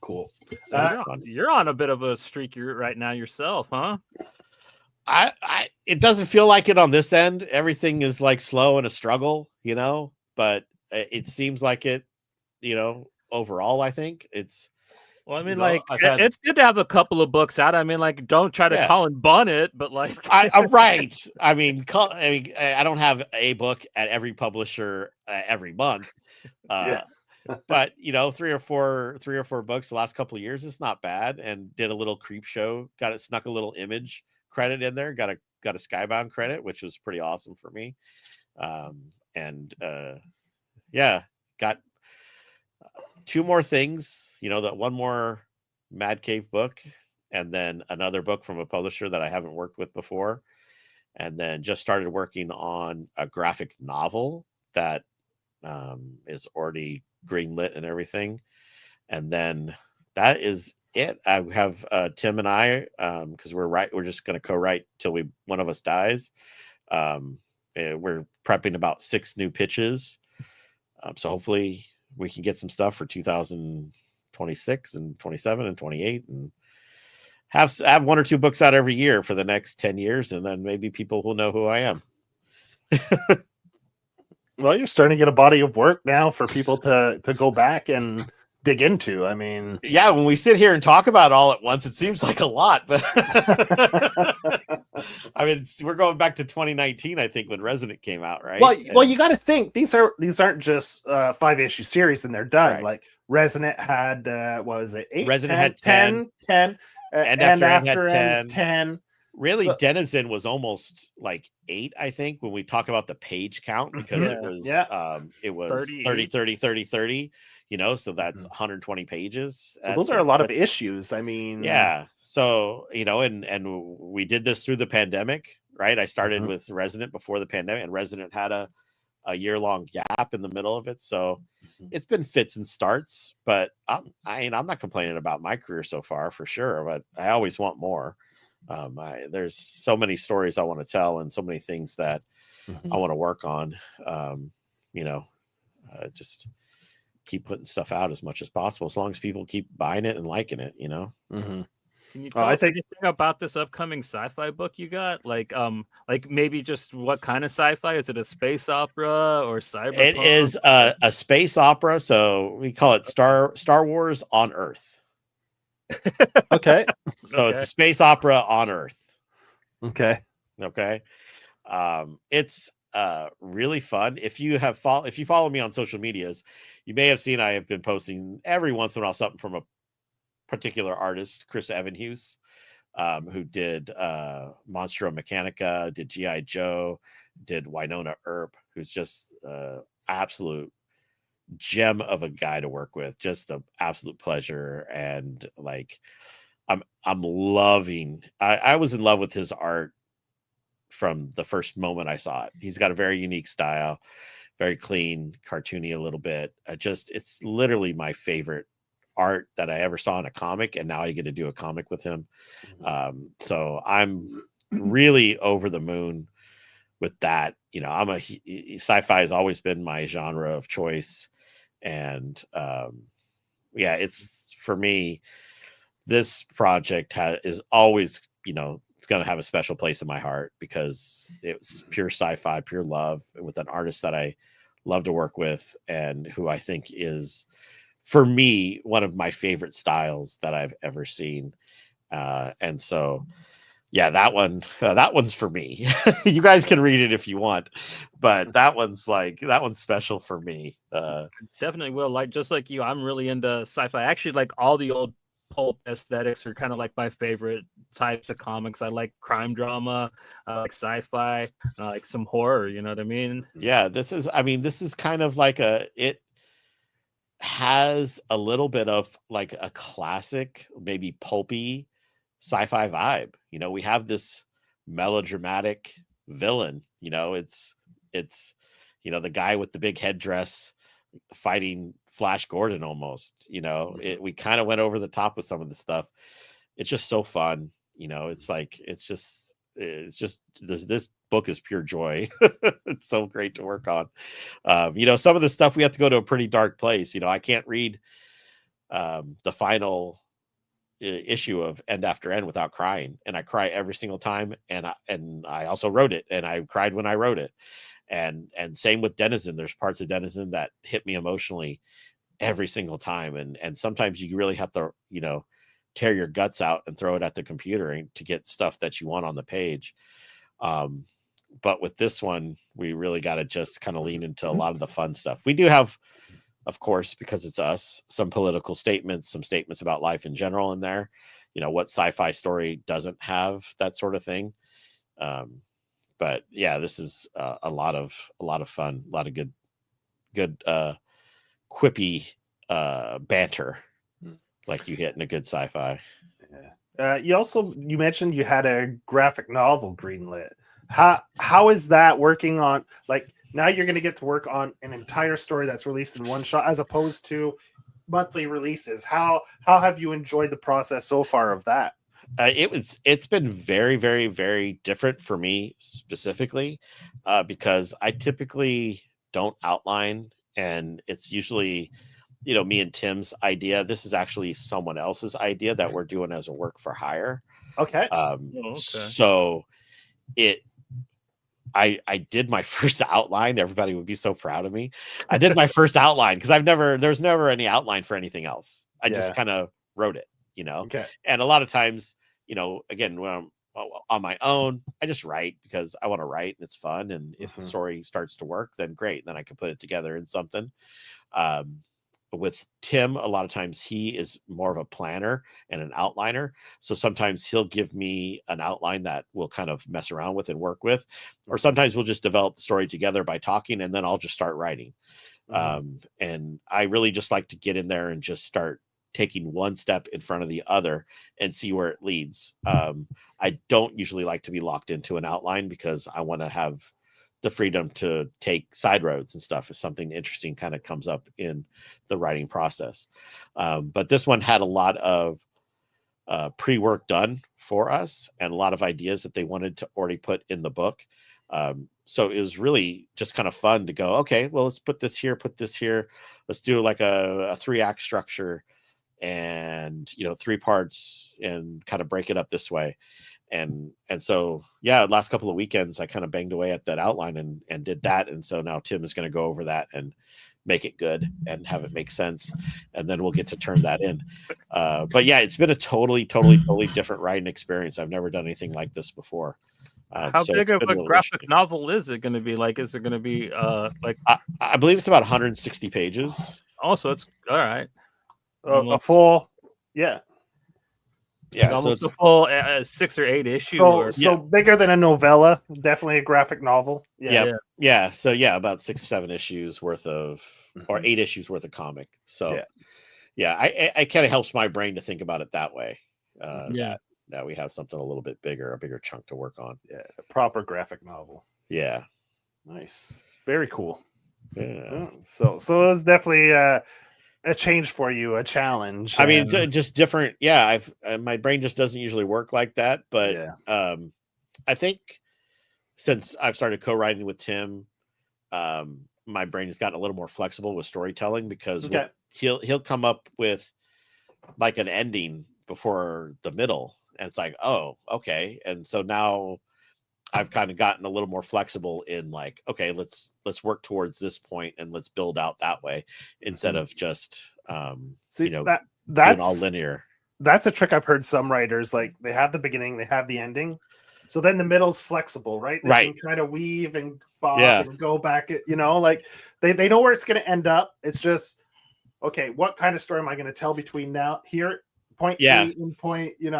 Cool. So you're on a bit of a streak right now yourself, huh? It doesn't feel like it on this end. Everything is like slow and a struggle, but it seems like it, overall. I think it's, well, I mean, it's good to have a couple of books out. I mean, like, don't try to call and bun it, but like, I'm right. I mean, I don't have a book at every publisher every month. But 3 or 4 books the last couple of years is not bad. And did a little creep show, snuck a little Image credit in there, got a Skybound credit, which was pretty awesome for me. Got 2 more things, that one more Mad Cave book, and then another book from a publisher that I haven't worked with before, and then just started working on a graphic novel that is already greenlit and everything. And then that is it. I have Tim and I, because we're just going to co-write till one of us dies. We're prepping about 6 new pitches, so hopefully we can get some stuff for 2026 and 27 and 28, and have 1 or 2 books out every year for the next 10 years, and then maybe people will know who I am. Well, you're starting to get a body of work now for people to go back and dig into. I mean, yeah, when we sit here and talk about it all at once, it seems like a lot, but I mean, we're going back to 2019, I think, when Resonant came out, right? Well, you got to think these aren't just 5-issue series and they're done. Right. Like Resonant had what was it? 8, Resonant 10, had 10. And after had 10. Really, so, Denizen was almost like 8, I think, when we talk about the page count, because it was 30, so that's 120 pages. So those are a lot of issues. I mean, yeah. So, and we did this through the pandemic, right? I started with Resonant before the pandemic, and Resonant had a year-long gap in the middle of it. So it's been fits and starts, but I'm not complaining about my career so far, for sure, but I always want more. There's so many stories I want to tell, and so many things that I want to work on. Just keep putting stuff out as much as possible, as long as people keep buying it and liking it. Can you tell us anything about this upcoming sci-fi book you got? Like maybe just what kind of sci-fi? Is it a space opera or cyberpunk? It is a space opera, so we call it Star Wars on Earth. Okay. So it's a space opera on Earth. Okay. It's really fun. If you follow me on social medias, you may have seen I have been posting every once in a while something from a particular artist, Chris Evanhuse, who did Monstro Mechanica, did G.I. Joe, did Winona Earp, who's just absolute gem of a guy to work with, just an absolute pleasure. And like I'm loving, I was in love with his art from the first moment I saw it. He's got a very unique style, very clean, cartoony a little bit. It's literally my favorite art that I ever saw in a comic, and now I get to do a comic with him. So I'm really over the moon with that. You know, sci-fi has always been my genre of choice, and yeah, it's for me. This project is always, you know, it's going to have a special place in my heart because it was pure sci-fi, pure love with an artist that I love to work with and who I think is, for me, one of my favorite styles that I've ever seen. And so, yeah, that one's for me. You guys can read it if you want, but that one's special for me. Definitely will. Like, just like you, I'm really into sci-fi. Actually, like all the old pulp aesthetics are kind of like my favorite types of comics. I like crime drama, I like sci-fi, I like some horror. You know what I mean? Yeah, this is kind of like it has a little bit of like a classic, maybe pulpy sci-fi vibe. You know, we have this melodramatic villain. You know, it's you know, the guy with the big headdress fighting Flash Gordon almost. You know, we kind of went over the top with some of the stuff. It's just so fun. You know, it's just this book is pure joy. It's so great to work on. You know, some of the stuff we have to go to a pretty dark place. You know, I can't read the final issue of End After End without crying, and I cry every single time. And I also wrote it, and I cried when I wrote it. And same with Denizen. There's parts of Denizen that hit me emotionally every single time. And sometimes you really have to, you know, tear your guts out and throw it at the computer to get stuff that you want on the page. But with this one, we really got to just kind of lean into a lot of the fun stuff. We do have, of course, because it's us, some political statements, some statements about life in general in there. You know, what sci-fi story doesn't have that sort of thing? But yeah, this is a lot of fun, a lot of good quippy banter like you hit in a good sci-fi. Yeah. You mentioned you had a graphic novel greenlit. How is that working on, like, now you're going to get to work on an entire story that's released in one shot as opposed to monthly releases? How have you enjoyed the process so far of that? It's been very, very, very different for me specifically because I typically don't outline, and it's usually, you know, me and Tim's idea. This is actually someone else's idea that we're doing as a work for hire. Okay. So I did my first outline. Everybody would be so proud of me. I did my first outline because there's never any outline for anything else. I just kind of wrote it, you know. Okay. And a lot of times, you know, again, when I'm on my own, I just write because I want to write and it's fun. And if the story starts to work, then great. Then I can put it together in something. With Tim, a lot of times he is more of a planner and an outliner. So sometimes he'll give me an outline that we'll kind of mess around with and work with, or sometimes we'll just develop the story together by talking, and then I'll just start writing. And I really just like to get in there and just start taking one step in front of the other and see where it leads. I don't usually like to be locked into an outline because I want to have the freedom to take side roads and stuff if something interesting kind of comes up in the writing process. But this one had a lot of pre-work done for us and a lot of ideas that they wanted to already put in the book. So it was really just kind of fun to go, okay, well, let's put this here. Let's do like a 3-act structure and, you know, 3 parts and kind of break it up this way. And so, yeah, last couple of weekends, I kind of banged away at that outline and did that. And so now Tim is going to go over that and make it good and have it make sense. And then we'll get to turn that in. But yeah, it's been a totally different writing experience. I've never done anything like this before. How big of a graphic novel is it going to be? Like, is it going to be like? I believe it's about 160 pages. Also, it's all right. A full, yeah. Yeah, Like so almost it's a full 6 or 8 issue. So bigger than a novella, definitely a graphic novel. yeah. So yeah, about 6-7 issues worth of, or 8 issues worth of comic. So yeah, I kind of helps my brain to think about it that way. That we have something a little bit bigger, a bigger chunk to work on. Yeah, a proper graphic novel. Yeah, nice, very cool. Yeah. So it's definitely a change for you, a challenge. I mean, just different. Yeah, my brain just doesn't usually work like that. But I think since I've started co-writing with Tim, my brain has gotten a little more flexible with storytelling because he'll come up with like an ending before the middle, and it's like, oh, okay. And so now I've kind of gotten a little more flexible in like, okay, let's work towards this point and let's build out that way instead of just that's all linear. That's a trick I've heard some writers, like they have the beginning, they have the ending, so then the middle's flexible, right? They can kind of weave and bob and go back, like they know where it's going to end up. It's just, okay, what kind of story am I going to tell between now here, point A and point, And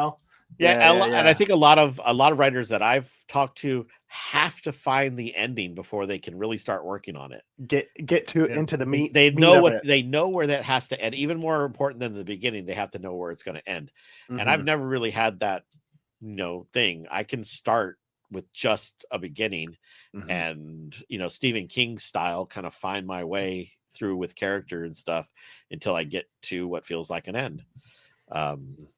I think a lot of writers that I've talked to have to find the ending before they can really start working on it. Get into the meat. They know where that has to end. Even more important than the beginning, they have to know where it's going to end. And I've never really had that, thing. I can start with just a beginning and, Stephen King style, kind of find my way through with character and stuff until I get to what feels like an end. And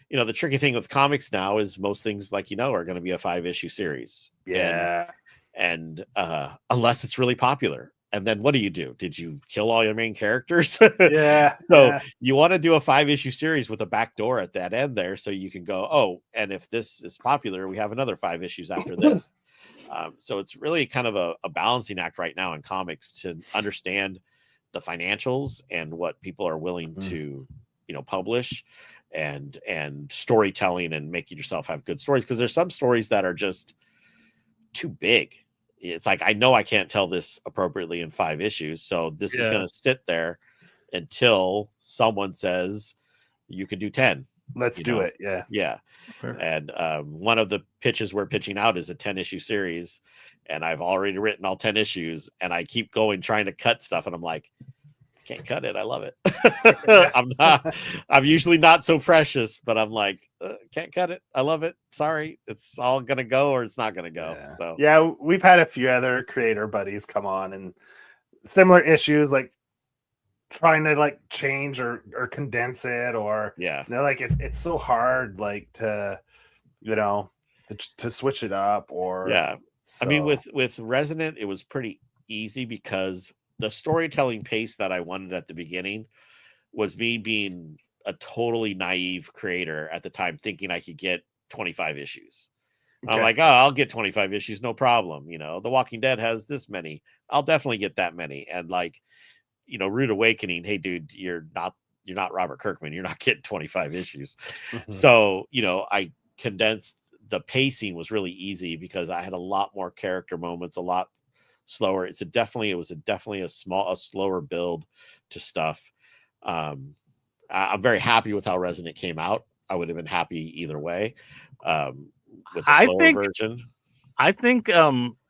the tricky thing with comics now is most things, like, are going to be a 5-issue series. And unless it's really popular. And then what do? Did you kill all your main characters? You want to do a 5-issue series with a back door at that end there. So you can go, oh, and if this is popular, we have another 5 issues after this. So it's really kind of a balancing act right now in comics to understand the financials and what people are willing to, publish. And storytelling and making yourself have good stories, because there's some stories that are just too big. It's like, I know I can't tell this appropriately in 5 issues, so this is going to sit there until someone says you can do 10. Let's do it. And one of the pitches we're pitching out is a 10-issue series, and I've already written all 10 issues, and I keep going trying to cut stuff, and I'm like, can't cut it. I love it. I'm usually not so precious, but I'm like, can't cut it. I love it. Sorry. It's all going to go, or it's not going to go. So we've had a few other creator buddies come on and similar issues, like trying to like change or condense it, or they're like, it's so hard, like to switch it up, or I mean, with Resonant, it was pretty easy because the storytelling pace that I wanted at the beginning was me being a totally naive creator at the time, thinking I could get 25 issues. I'm like, oh, I'll get 25 issues, no problem. The Walking Dead has this many. I'll definitely get that many. And like, Rude Awakening, hey dude, you're not Robert Kirkman. You're not getting 25 issues. So, I condensed. The pacing was really easy because I had a lot more character moments, a lot slower. It was definitely a slower build to stuff. I'm very happy with how Resonant came out. I would have been happy either way. With the slower version. I think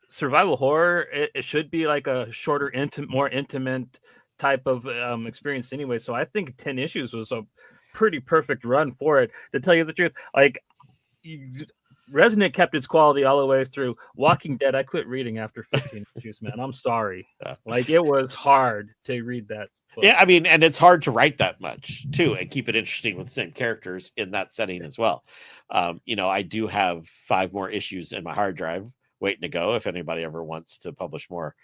survival horror, it should be like a shorter, more intimate type of experience anyway. So I think 10 issues was a pretty perfect run for it. To tell you the truth, like, Resonant kept its quality all the way through. Walking Dead, I quit reading after 15 issues, man. I'm sorry. Like, it was hard to read that book. Yeah, I mean, and it's hard to write that much too and keep it interesting with the same characters in that setting as well. I do have 5 more issues in my hard drive waiting to go if anybody ever wants to publish more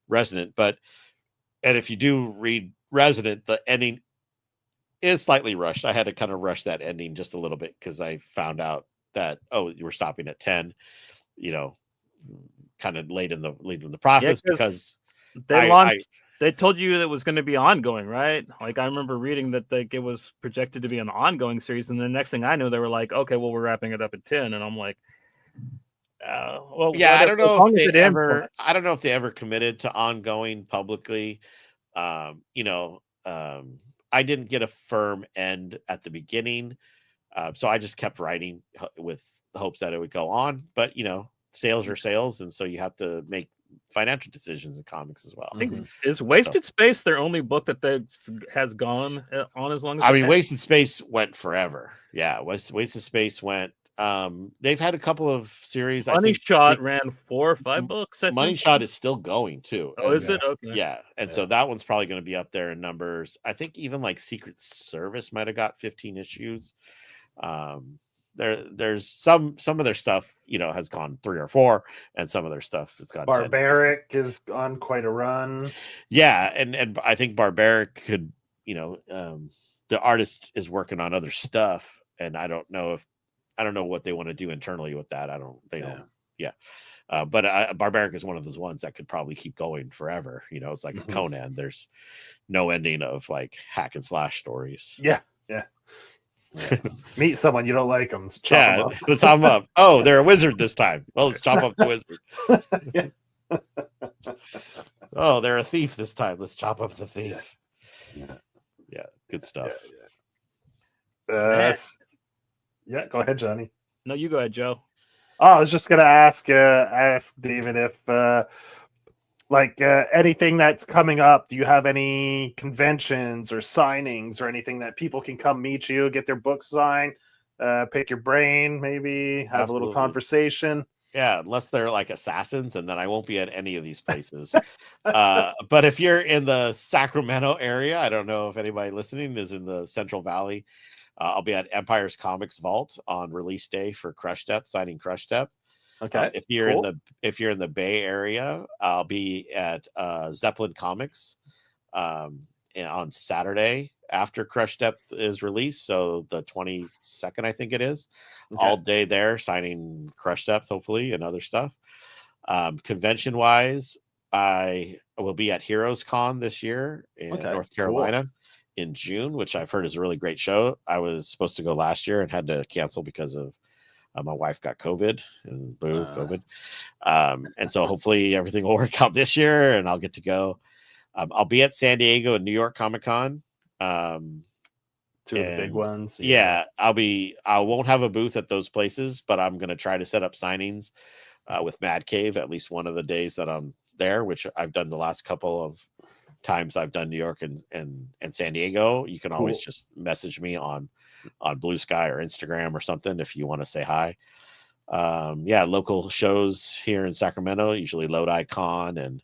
Resonant. And if you do read Resonant, the ending is slightly rushed. I had to kind of rush that ending just a little bit because I found out that, oh, you were stopping at 10, kind of late in the process, because they told you that it was going to be ongoing, right? Like, I remember reading that it was projected to be an ongoing series, and the next thing I knew, they were like, okay, well, we're wrapping it up at 10, and I'm like, I don't know if they ever committed to ongoing publicly. You know, I didn't get a firm end at the beginning, so I just kept writing with the hopes that it would go on. But you know, sales are sales, and so you have to make financial decisions in comics as well. I think is Wasted Space their only book that has gone on as long as I mean, Wasted Space went forever. Yeah, Wasted Space went. They've had a couple of series. Money I think Shot ran 4 or 5 books. Money Shot is still going too. Oh, is it? Okay. Yeah, and so that one's probably going to be up there in numbers. I think even like Secret Service might have got 15 issues. There's some of their stuff, you know, has gone 3 or 4, and some of their stuff has gone. Barbaric is on quite a run. Yeah, and I think Barbaric could, you know, the artist is working on other stuff, and I don't know what they want to do internally with that. But Barbaric is one of those ones that could probably keep going forever. You know, it's like a Conan. There's no ending of like hack and slash stories. Yeah. Meet someone you don't like them. Let's chop them up. Oh, they're a wizard this time. Well, let's chop up the wizard. Oh, they're a thief this time. Let's chop up the thief. Yeah, good stuff. Yeah, go ahead, Johnny. No, you go ahead, Joe. Oh, I was just gonna ask David if anything that's coming up. Do you have any conventions or signings or anything that people can come meet you, get their books signed, pick your brain, maybe have a little conversation? Yeah, unless they're like assassins, and then I won't be at any of these places. But if you're in the Sacramento area, I don't know if anybody listening is in the Central Valley. I'll be at Empire's Comics Vault on release day for Crush Depth, signing Crush Depth. Okay. If you're in the Bay Area, I'll be at Zeppelin Comics on Saturday after Crush Depth is released, so the 22nd, I think it is. All day there, signing Crush Depth, hopefully, and other stuff. Convention wise, I will be at Heroes Con this year in North Carolina in June, which I've heard is a really great show. I was supposed to go last year and had to cancel because of my wife got COVID, and COVID. And so hopefully everything will work out this year and I'll get to go. I'll be at San Diego and New York Comic Con. Two of the big ones. Yeah, I won't have a booth at those places, but I'm going to try to set up signings with Mad Cave at least one of the days that I'm there, which I've done the last couple of times I've done New York and San Diego. You can always just message me on Blue Sky or Instagram or something if you want to say hi. Local shows here in Sacramento, usually Lodi Con, and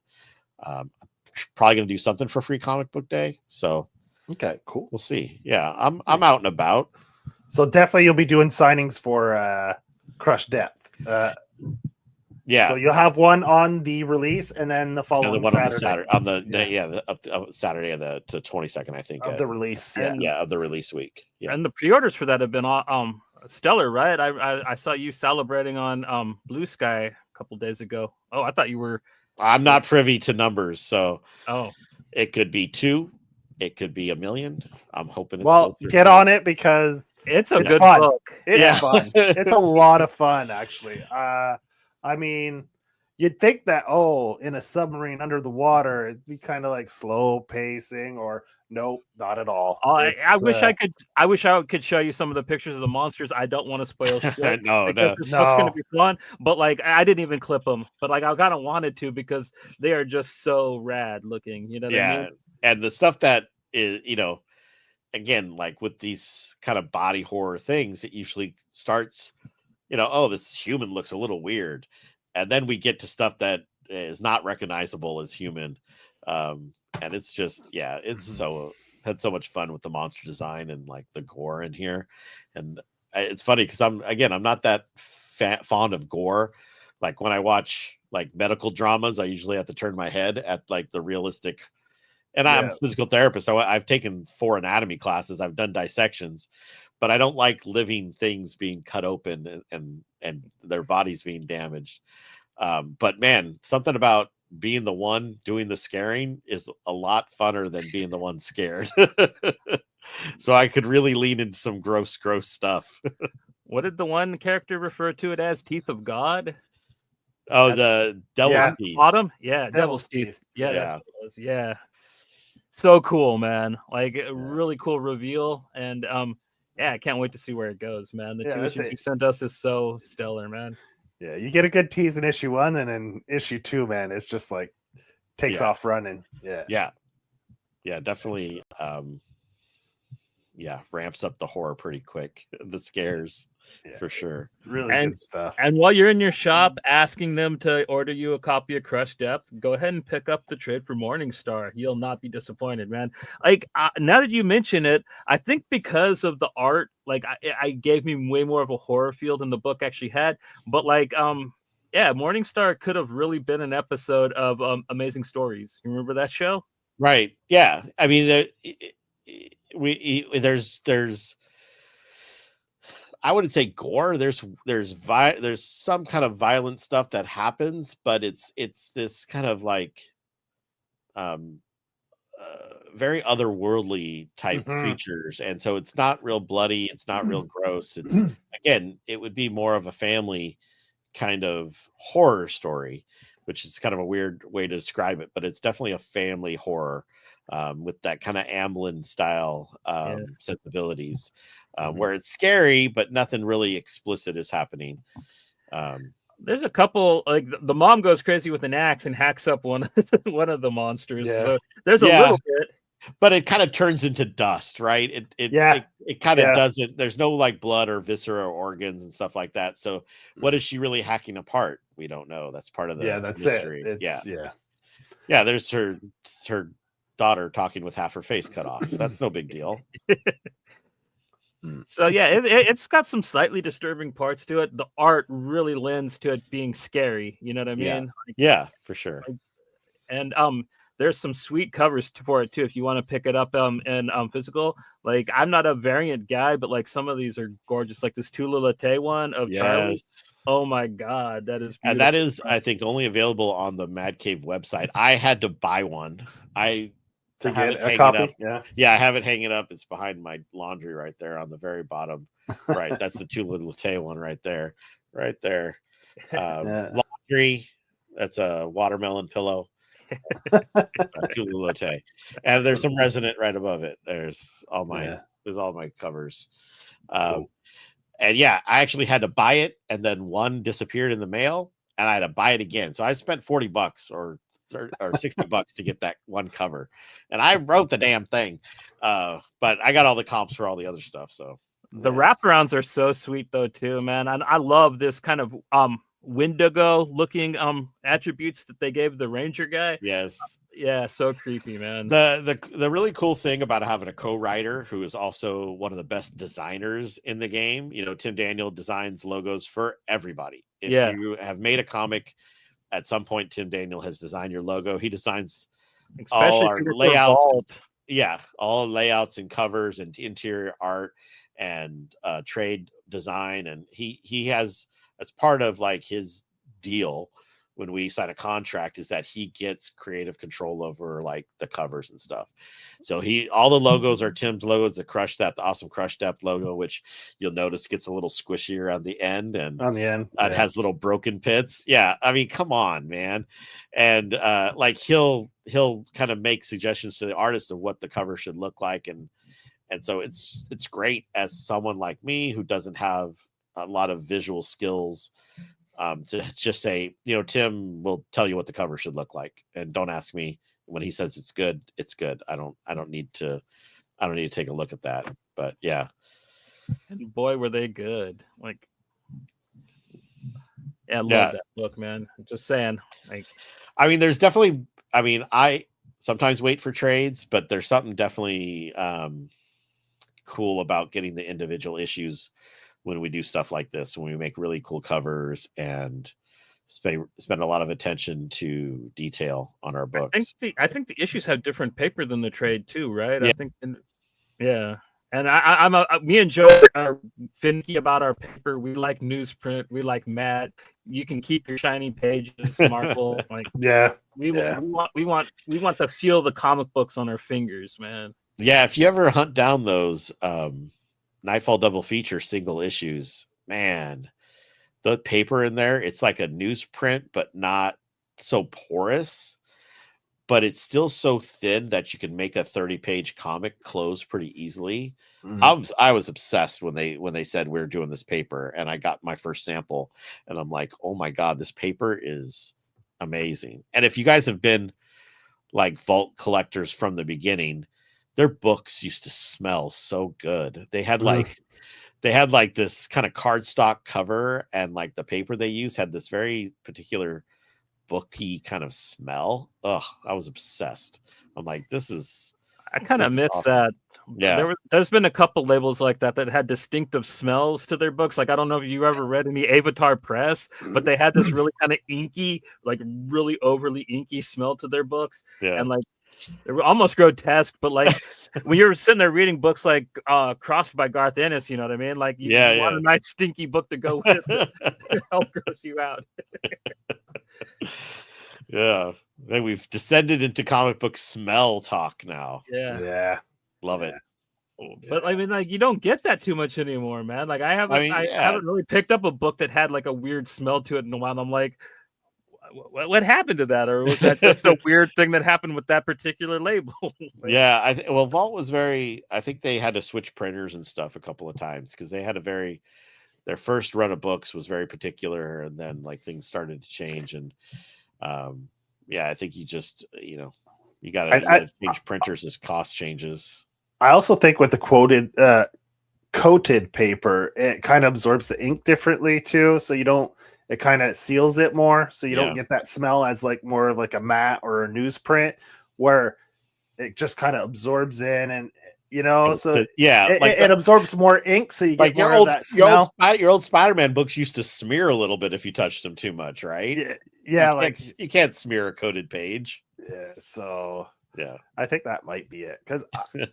probably gonna do something for Free Comic Book Day. So okay, cool. We'll see. Yeah, I'm out and about. So definitely you'll be doing signings for Crush Depth. Yeah. So you'll have one on the release, and then the following Saturday. Saturday of the 22nd, I think, of the release. Of the release week. Yeah. And the pre-orders for that have been stellar, right? I saw you celebrating on Blue Sky a couple days ago. Oh, I thought you were. I'm not privy to numbers, so it could be 2, it could be 1 million. I'm hoping. Get on it because it's good fun. Book. It's fun. It's a lot of fun, actually. I mean, you'd think that, in a submarine under the water, it'd be kind of like slow pacing, or nope, not at all. I wish I could show you some of the pictures of the monsters. I don't want to spoil shit. No. This book's going to be fun, but like, I didn't even clip them, but like, I kind of wanted to because they are just so rad looking, you know what I mean? And the stuff that is, again, like with these kind of body horror things, it usually starts, this human looks a little weird. And then we get to stuff that is not recognizable as human. And it's just, it's had so much fun with the monster design and like the gore in here. And it's funny because I'm not that fond of gore. Like when I watch like medical dramas, I usually have to turn my head at like the realistic. And I'm a physical therapist, so I've taken 4 anatomy classes. I've done dissections, but I don't like living things being cut open and their bodies being damaged. But man, something about being the one doing the scaring is a lot funner than being the one scared. So I could really lean into some gross stuff. What did the one character refer to it as? Teeth of God? Oh, the Devil's Teeth. Bottom? Yeah, Devil's Teeth. Yeah, that's what it was. Yeah. so cool, man. Like a really cool reveal, and yeah, I can't wait to see where it goes, man. The two that's issues it. you sent us is so stellar, man. Yeah, you get a good tease in issue 1, and then issue 2, man, it's just like takes off running. Yeah, definitely. Ramps up the horror pretty quick. The scares, for sure. Really good stuff. And while you're in your shop asking them to order you a copy of Crush Depth, go ahead and pick up the trade for Morningstar. You'll not be disappointed, man. Like now that you mention it, I think because of the art, like I gave me way more of a horror feel than the book actually had. But like yeah, Morningstar could have really been an episode of Amazing Stories. You remember that show? Right. Yeah. I mean, there's I wouldn't say gore. There's some kind of violent stuff that happens, but it's this kind of like very otherworldly type creatures, and so it's not real bloody. It's not real gross. It's again, it would be more of a family kind of horror story, which is kind of a weird way to describe it, but it's definitely a family horror with that kind of Amblin style sensibilities, where it's scary, but nothing really explicit is happening. There's a couple, like the mom goes crazy with an axe and hacks up one of the monsters. So there's a little bit, but it kind of turns into dust, right? It kind of doesn't. There's no like blood or viscera or organs and stuff like that. So what is she really hacking apart? We don't know. That's part of the mystery. Yeah. There's her daughter talking with half her face cut off. So that's no big deal. So yeah, it's got some slightly disturbing parts to it. The art really lends to it being scary. You know what I mean? Yeah, for sure. And there's some sweet covers for it too if you want to pick it up in physical. Like I'm not a variant guy, but like some of these are gorgeous. Like this Tula Latte one of Charlie. Oh my god, that is beautiful. And that is, I think, only available on the Mad Cave website. I had to buy one. To get a copy, I have it hanging up. It's behind my laundry right there on the very bottom. Right, that's the Tula Latte one right there. Laundry. That's a watermelon pillow. Tula Latte, and there's some Resonant right above it. There's all my covers. Cool. And yeah, I actually had to buy it, and then one disappeared in the mail, and I had to buy it again. So I spent $40 or $60 to get that one cover, and I wrote the damn thing. But I got all the comps for all the other stuff. So the wraparounds are so sweet though too, man. I love this kind of Wendigo looking attributes that they gave the Ranger guy. Yes. Yeah, so creepy, man. The really cool thing about having a co-writer who is also one of the best designers in the game, Tim Daniel designs logos for everybody. If you have made a comic, at some point Tim Daniel has designed your logo. He designs all our layouts. All layouts and covers and interior art and trade design, and he has, as part of like his deal when we sign a contract, is that he gets creative control over like the covers and stuff. So all the logos are Tim's logos. The awesome Crush Depth logo, which you'll notice gets a little squishier on the end, and it has little broken pits. Yeah, I mean, come on, man. And like he'll kind of make suggestions to the artist of what the cover should look like, and so it's great as someone like me who doesn't have a lot of visual skills, to just say, Tim will tell you what the cover should look like, and don't ask me when he says it's good. It's good. I don't need to take a look at that. But yeah, and boy, were they good. Like, I love that book, man. I'm just saying. Like, I mean, there's definitely. I mean, I sometimes wait for trades, but there's something definitely cool about getting the individual issues when we do stuff like this, when we make really cool covers and spend a lot of attention to detail on our books. I think the issues have different paper than the trade too, right? Yeah. I think, and me and Joe are finicky about our paper. We like newsprint. We like matte. You can keep your shiny pages, Marvel. We want to feel the comic books on our fingers, man. Yeah, if you ever hunt down those Nightfall double feature single issues, man, the paper in there, it's like a newsprint, but not so porous. but it's still so thin that you can make a 30-page comic close pretty easily. Mhm. I was obsessed when they said we were doing this paper, and I got my first sample, and I'm like, oh my god, this paper is amazing. And if you guys have been like vault collectors from the beginning, their books used to smell so good. They had like this kind of cardstock cover, and like the paper they used had this very particular booky kind of smell. Ugh, I was obsessed. I'm like, I kind this of is miss awesome. that. Yeah. There's been a couple labels like that had distinctive smells to their books. Like I don't know if you ever read any Avatar Press, but they had this really kind of inky, like really overly inky smell to their books, Yeah. and like they were almost grotesque. But like when you're sitting there reading books like Crossed by Garth Ennis, you know what I mean? Like you want a nice stinky book to go with it to help gross you out. Yeah. Hey, we've descended into comic book smell talk now. Yeah. Love it. But I mean, like you don't get that too much anymore, man. Like I haven't really picked up a book that had like a weird smell to it in a while. I'm like, what happened to that, or was that just a weird thing that happened with that particular label? Yeah, well, Vault was I think they had to switch printers and stuff a couple of times because they had their first run of books was very particular, and then like things started to change, and I think you just you gotta change printers as cost changes. I also think with the coated paper, it kind of absorbs the ink differently too, so it kind of seals it more, so you don't get that smell as like more of like a matte or a newsprint where it just kind of absorbs in, and so it absorbs more ink, so you get more of that smell. Your old Spider-Man books used to smear a little bit if you touched them too much, right? Yeah, you can't smear a coated page. Yeah, so yeah, I think that might be it, because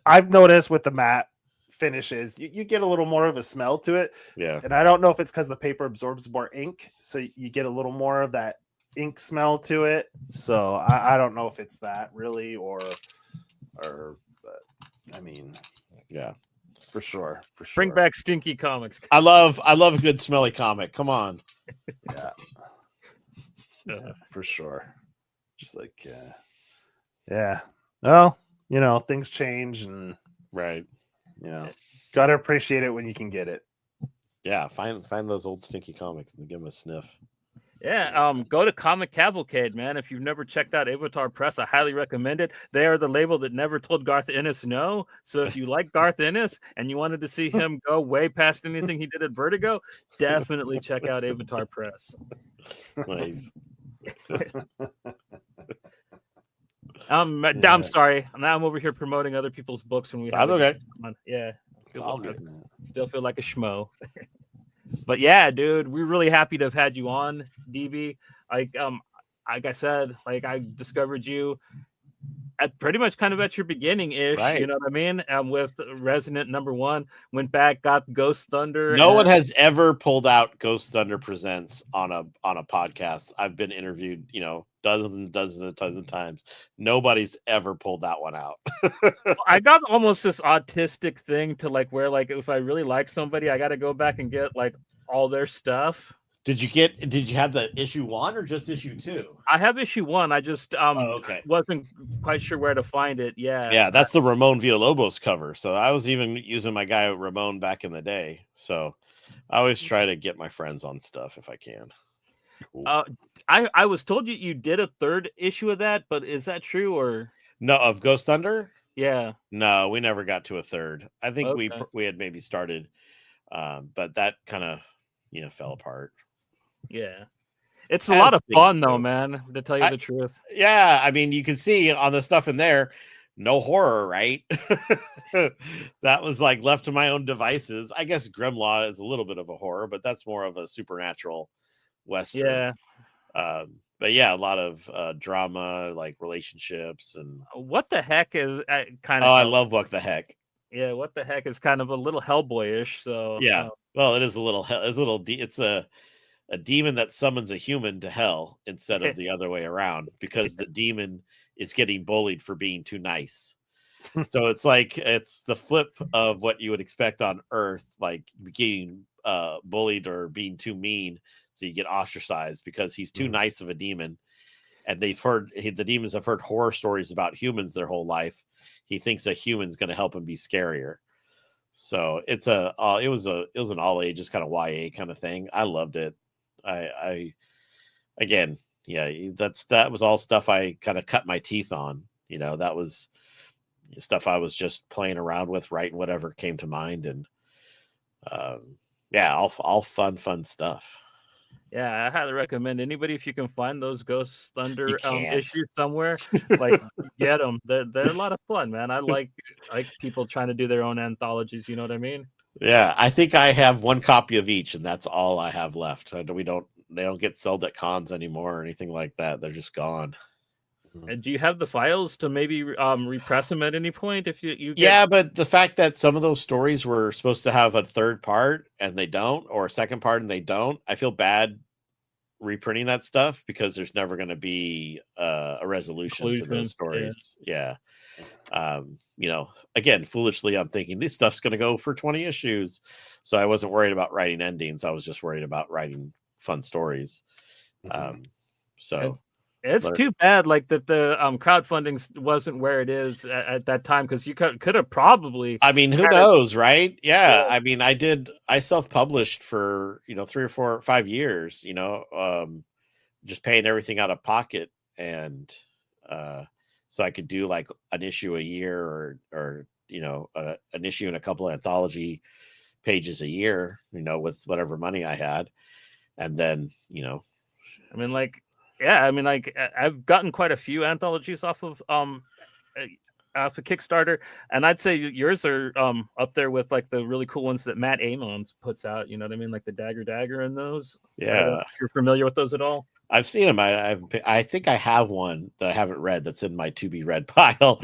I've noticed with the matte finishes, you get a little more of a smell to it. Yeah, and I don't know if it's because the paper absorbs more ink, so you get a little more of that ink smell to it. So I don't know if it's that really, or but I mean, yeah, for sure. Bring back stinky comics. I love a good smelly comic. Come on. Yeah, for sure. Just like yeah. Well, things change, and right. Gotta appreciate it when you can get it. Yeah, find those old stinky comics and give them a sniff. Yeah, go to Comic Cavalcade, man. If you've never checked out Avatar Press, I highly recommend it. They are the label that never told Garth Ennis no. So if you like Garth Ennis and you wanted to see him go way past anything he did at Vertigo, definitely check out Avatar Press. Nice. I'm sorry. Now I'm over here promoting other people's books when we have okay. Yeah. All good. Still feel like a schmo. But yeah, dude, we're really happy to have had you on, DB. Like I said, like I discovered you at pretty much kind of at your beginning ish, right. You know what I mean? With Resonant #1, went back, got Ghost Thunder. No one has ever pulled out Ghost Thunder Presents on a podcast. I've been interviewed, dozens of times. Nobody's ever pulled that one out. I got almost this autistic thing to like where like if I really like somebody, I got to go back and get like all their stuff. Did you have the issue 1 or just issue 2? I have issue 1. I just wasn't quite sure where to find it. Yeah, that's the Ramon Villalobos cover. So I was even using my guy Ramon back in the day. So I always try to get my friends on stuff if I can. Cool. I was told you did a 3rd issue of that, but is that true or no? Of Ghost Thunder? Yeah. No, we never got to a 3rd. I think we had maybe started, but that kind of fell apart. Yeah, it's a lot of fun though, man. To tell you the truth. Yeah, I mean, you can see on the stuff in there, no horror, right? That was like left to my own devices. I guess Grimlaw is a little bit of a horror, but that's more of a supernatural Western. Yeah. But yeah, a lot of drama, like relationships and what the heck is kind of. Oh, I love What the Heck. Yeah, What the Heck is kind of a little Hellboyish. So yeah, well, it is a little. It's a demon that summons a human to hell instead of the other way around, because the demon is getting bullied for being too nice. So it's the flip of what you would expect on Earth, like getting bullied or being too mean. So you get ostracized because he's too nice of a demon. and the demons have heard horror stories about humans their whole life. He thinks a human's going to help him be scarier. So it was an all ages kind of YA kind of thing. I loved it. I again, yeah, that was all stuff I kind of cut my teeth on. That was stuff I was just playing around with, writing whatever came to mind, and yeah, all fun stuff. Yeah, I highly recommend anybody, if you can find those Ghost Thunder can't. issues somewhere, like get them. They're a lot of fun, man. I like people trying to do their own anthologies. You know what I mean? Yeah, I think I have one copy of each, and that's all I have left. They don't get sold at cons anymore or anything like that. They're just gone. And do you have the files to maybe repress them at any point if you get... Yeah, but the fact that some of those stories were supposed to have a third part and they don't, or a second part and they don't, I feel bad reprinting that stuff because there's never going to be a resolution to those stories. Yeah. Again, foolishly, I'm thinking this stuff's going to go for 20 issues. So I wasn't worried about writing endings. I was just worried about writing fun stories. It's too bad, like that the crowdfunding wasn't where it is at that time, because you could have probably. I mean, who knows, right? Yeah. I mean, I self-published for 3 or 4 or 5 years. Just paying everything out of pocket, and so I could do like an issue a year, or an issue and a couple of anthology pages a year, with whatever money I had, and then I mean, like. Yeah, I mean, like I've gotten quite a few anthologies off of Kickstarter, and I'd say yours are up there with like the really cool ones that Matt Amons puts out. You know what I mean, like the Dagger and those. Yeah, I don't know if you're familiar with those at all? I've seen them. I think I have one that I haven't read that's in my to be read pile,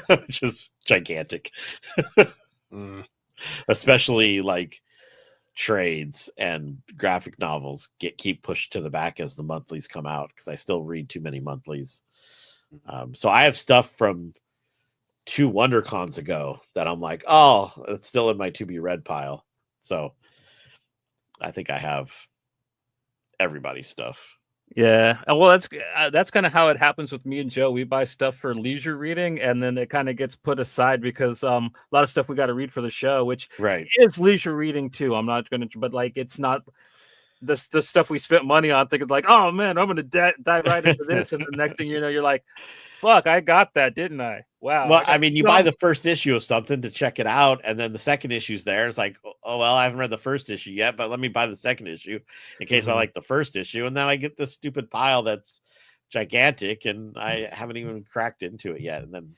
which is gigantic. Especially like trades and graphic novels keep pushed to the back as the monthlies come out, because I still read too many monthlies. So I have stuff from 2 WonderCons ago that I'm like, oh, it's still in my to be read pile. So I think I have everybody's stuff. Yeah, well, that's kind of how it happens with me and Joe. We buy stuff for leisure reading, and then it kind of gets put aside because a lot of stuff we got to read for the show, which is leisure reading too. I'm not gonna, but like it's not the stuff we spent money on, thinking like, oh man, I'm gonna dive right into this, and the next thing you know, you're like, fuck, I got that, didn't I? Wow. Well, I mean, you buy the first issue of something to check it out, and then the second issue's there. It's like, oh, well, I haven't read the first issue yet, but let me buy the second issue in case I like the first issue. And then I get this stupid pile that's gigantic, and I haven't even cracked into it yet. And then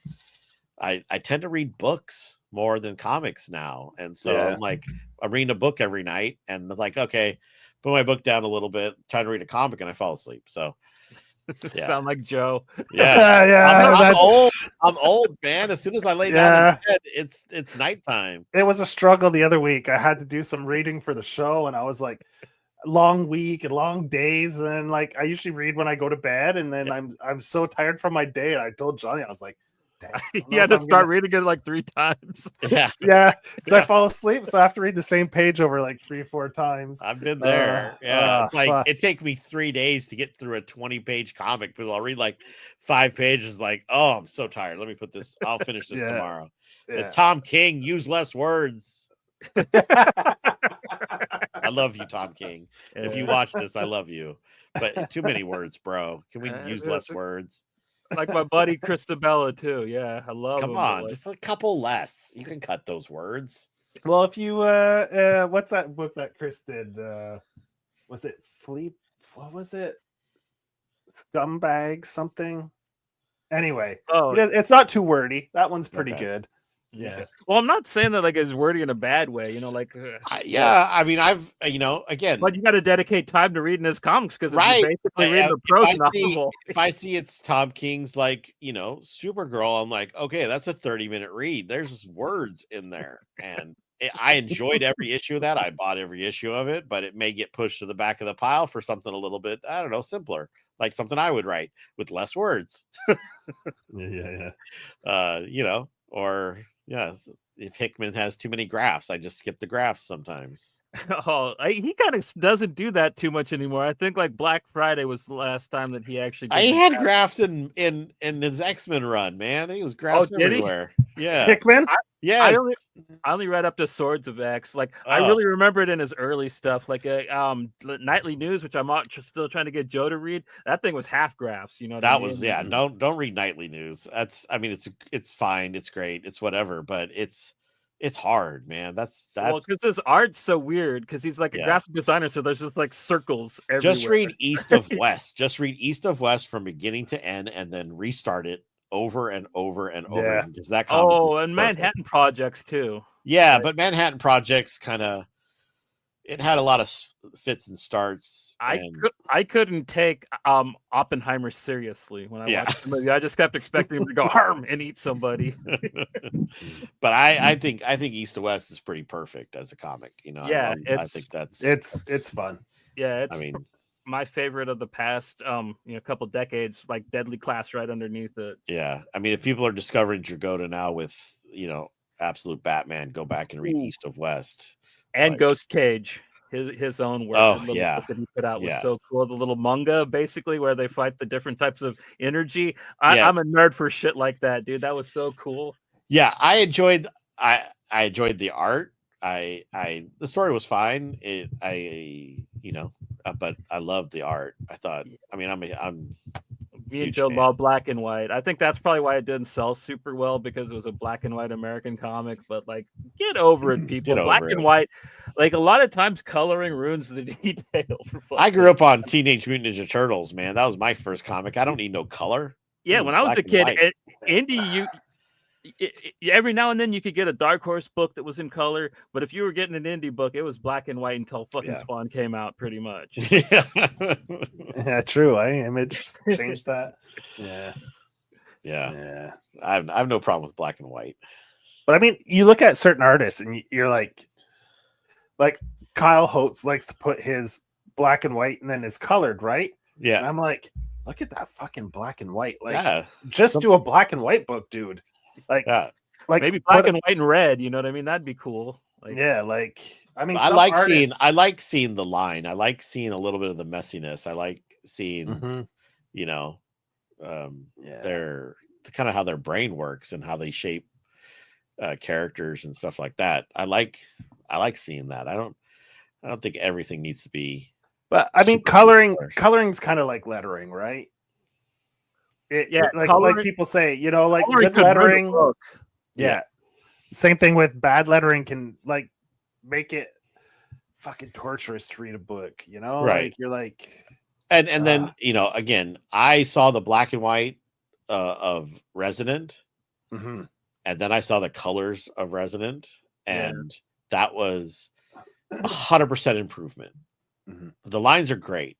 I tend to read books more than comics now. And so I'm like, I'm reading a book every night, and it's like, okay, put my book down a little bit, try to read a comic, and I fall asleep. So sound like Joe. I'm old. I'm old, man. As soon as I lay down in bed, it's nighttime. It was a struggle the other week. I had to do some reading for the show, and I was like, long week and long days, and like I usually read when I go to bed, and then I'm so tired from my day. And I told Johnny, I was like, you had to start reading it like 3 times. Yeah, because I fall asleep, so I have to read the same page over like 3 or 4 times. I've been there. It's like it takes me 3 days to get through a 20-page comic, because I'll read like 5 pages. Like, oh, I'm so tired. Let me put this. I'll finish this tomorrow. Tom King, use less words. I love you, Tom King. If you watch this, I love you. But too many words, bro. Can we use less words? Like my buddy Christabella too. Yeah, I love him. Come on, just a couple less. You can cut those words. Well, if you what's that book that Chris did? Was it Fleep? What was it? Scumbag something. Anyway, it's not too wordy. That one's pretty good. Yeah. Well, I'm not saying that like it's wordy in a bad way, like. I mean, I've again. But you got to dedicate time to reading his comics, because it's basically reading the prose novel. If I see it's Tom King's like Supergirl, I'm like, okay, that's a 30-minute read. There's words in there, and I enjoyed every issue of that. I bought every issue of it, but it may get pushed to the back of the pile for something a little bit, I don't know, simpler, like something I would write with less words. Yeah. Or. Yeah, if Hickman has too many graphs, I just skip the graphs sometimes. He kind of doesn't do that too much anymore. I think like Black Friday was the last time that he actually did. I had graphs in his X-Men run, man. He was graphs did he? everywhere. Yeah. Hickman? Yes. I only read up to Swords of X. Like I really remember it in his early stuff, like Nightly News, which I'm still trying to get Joe to read. That thing was half graphs. You know what I mean? Was Don't read Nightly News. It's fine. It's great. It's whatever, but it's hard, man. That's because his art's so weird. Because he's like a graphic designer, so there's just like circles everywhere. Just read East of West. Just read East of West from beginning to end, and then restart it over and over and over. Because that and Manhattan Projects too. Yeah, but Manhattan Projects it had a lot of fits and starts. I couldn't take Oppenheimer seriously when I watched the movie. I just kept expecting him to go harm and eat somebody. But I think East to West is pretty perfect as a comic. You know, I think that's it's fun. Yeah, my favorite of the past couple decades, like Deadly Class right underneath it. Yeah, I mean, if people are discovering Dragotta now with Absolute Batman, go back and read East of West. And Ghost Cage, his own work. Oh, book that he put out was so cool. The little manga, basically, where they fight the different types of energy. I'm a nerd for shit like that, dude. That was so cool. Yeah, I enjoyed the art. The story was fine. But I loved the art. I thought. I mean, I'm me and Joe love black and white. I think that's probably why it didn't sell super well, because it was a black and white American comic. But like, get over it, people. Black and white, like a lot of times coloring ruins the detail. I grew up on Teenage Mutant Ninja Turtles, man. That was my first comic. I don't need no color. Yeah, when I was a kid, indie, every now and then you could get a Dark Horse book that was in color, but if you were getting an indie book, it was black and white until fucking Spawn came out, pretty much. Yeah, true. Image changed that. Yeah. I have no problem with black and white. But I mean, you look at certain artists and you're like Kyle Holtz likes to put his black and white and then his colored, right? Yeah. And I'm like, look at that fucking black and white. Like, just do a black and white book, dude. Like maybe black and white and red. You know what I mean? That'd be cool. Like, I mean, I like seeing the line. I like seeing a little bit of the messiness. I like seeing, their kind of how their brain works and how they shape characters and stuff like that. I like seeing that. I don't think everything needs to be. But I mean, coloring's kind of like lettering, right? Like people say, like good lettering. Yeah. Same thing with bad lettering can like make it fucking torturous to read a book, Right. Like you're like, and then again, I saw the black and white of Resonant, and then I saw the colors of Resonant, and that was 100% improvement. The lines are great.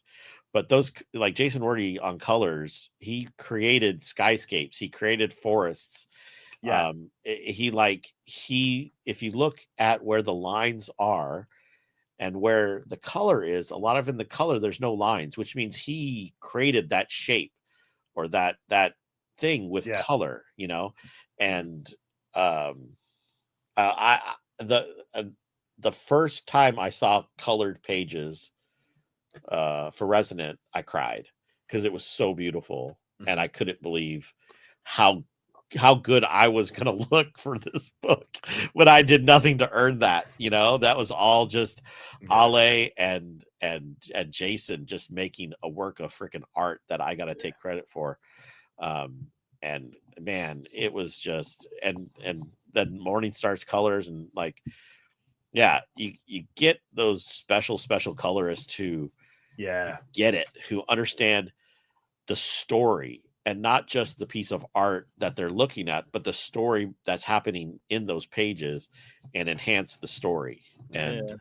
But those, like Jason Wordie on colors, he created skyscapes. He created forests. Yeah. If you look at where the lines are and where the color is, a lot of in the color, there's no lines, which means he created that shape or that thing with color, and the first time I saw colored pages for Resonant, I cried because it was so beautiful, and I couldn't believe how good I was going to look for this book when I did nothing to earn that. That was all just Ale and Jason just making a work of freaking art that I got to take credit for. And man, it was just and then Morning Star's colors and like, you get those special colorists who get it, who understand the story and not just the piece of art that they're looking at, but the story that's happening in those pages and enhance the story. And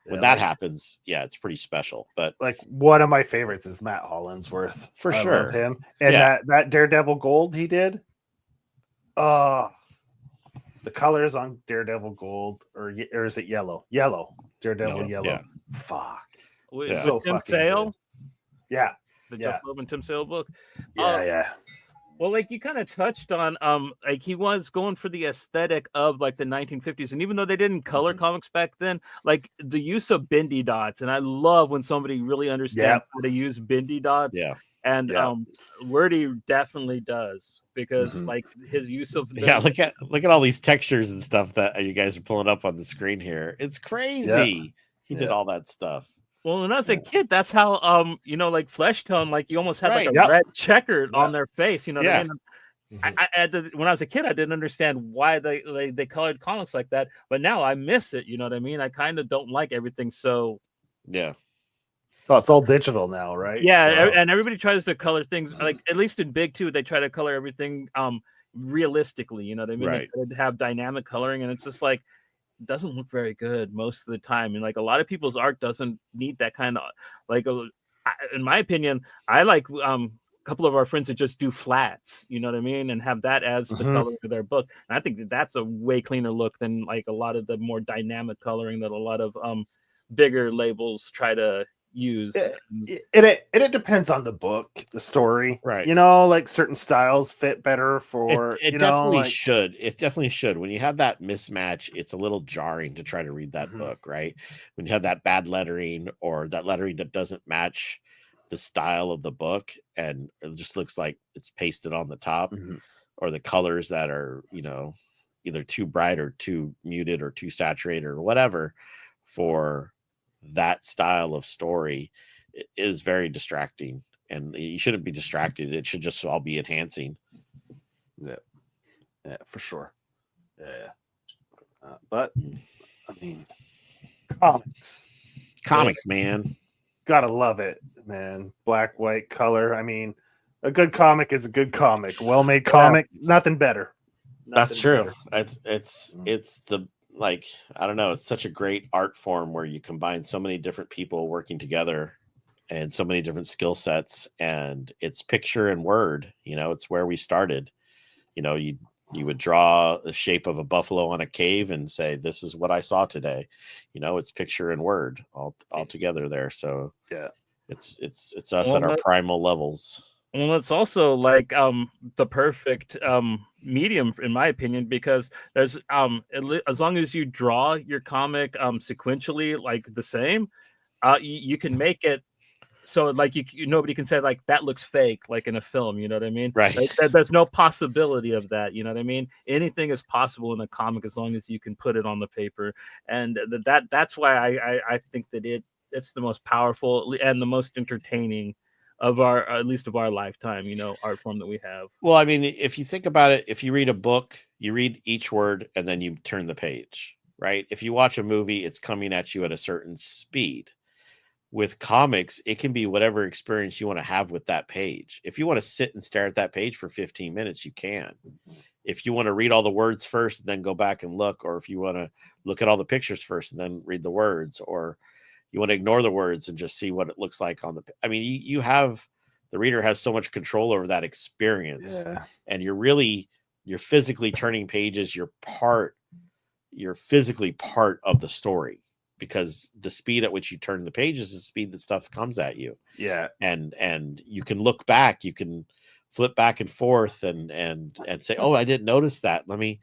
when that happens, it's pretty special. But like one of my favorites is Matt Hollinsworth. For I sure. love him. And that Daredevil Gold he did. The colors on Daredevil Gold, or is it yellow? Daredevil yellow. Yeah. Fuck. So Tim Sale? Yeah. The Jeff Loeb and Tim Sale book. Yeah. Well, like you kind of touched on, like he was going for the aesthetic of like the 1950s, and even though they didn't color Mhm. comics back then, like the use of bendy dots, and I love when somebody really understands Yep. how to use bendy dots, Yeah. and Yep. Wordy definitely does because Mhm. like his use of Yeah, them. look at all these textures and stuff that you guys are pulling up on the screen here. It's Yep. crazy. He did Yep. all that stuff. Well, when I was a Yeah. kid, that's how like flesh tone, like you almost had like Right. a Yep. red checker on Yep. their face. You know what I Yeah. mean? Mhm. When I was a kid, I didn't understand why they colored comics like that, but now I miss it. You know what I mean? I kind of don't like everything so. Yeah. Well, it's all digital now, right? Yeah, So and everybody tries to color things like at least in Big Two, they try to color everything realistically. You know what I mean? They Right. try to have dynamic coloring, and it's just like it doesn't look very good most of the time. And like a lot of people's art doesn't need that kind of like. In my opinion, I like a couple of our friends that just do flats. You know what I mean, and have that as the Mhm. color of their book. And I think that that's a way cleaner look than like a lot of the more dynamic coloring that a lot of bigger labels try to use. It depends on the book, the story. Right. You know, like certain styles fit better It for, it definitely should. It definitely should. When you have that mismatch, it's a little jarring to try to read that Mhm. book, right? When you have that bad lettering or that lettering that doesn't match the style of the book and it just looks like it's pasted on the top, Mhm. or the colors that are, either too bright or too muted or too saturated or whatever for that style of story is very distracting. And you shouldn't be distracted. It should just all be enhancing. Yeah, yeah, for sure. Yeah. But I mean, comics. Comics, man. Gotta love it, man. Black, white, color. I mean, a good comic is a good comic. Well-made Yeah. comic, nothing better. That's Nothing true. better. It's the, like, I don't know, it's such a great art form where you combine so many different people working together and so many different skill sets, and it's picture and word. It's where we started. You would draw the shape of a buffalo on a cave and say, "This is what I saw today." It's picture and word all together there. So Yeah. it's us Well, at our primal levels. Well, it's also like the perfect medium in my opinion because there's as long as you draw your comic sequentially like the same, you can make it so like nobody can say like that looks fake like in a film. You know what I mean? Right. There's no possibility of that. You know what I mean? Anything is possible in a comic as long as you can put it on the paper, and that's why I think that it's the most powerful and the most entertaining of our at least of our lifetime, art form that we have. Well, I mean, if you think about it, if you read a book, you read each word and then you turn the page, right? If you watch a movie, it's coming at you at a certain speed. With comics, it can be whatever experience you want to have with that page. If you want to sit and stare at that page for 15 minutes, you can. If you want to read all the words first and then go back and look, or if you want to look at all the pictures first and then read the words, or you want to ignore the words and just see what it looks like on I mean, you have, the reader has so much control over that experience. Yeah. And you're physically turning pages. You're physically part of the story, because the speed at which you turn the pages is the speed that stuff comes at you. Yeah. And you can look back, you can flip back and forth and say, "Oh, I didn't notice that. Let me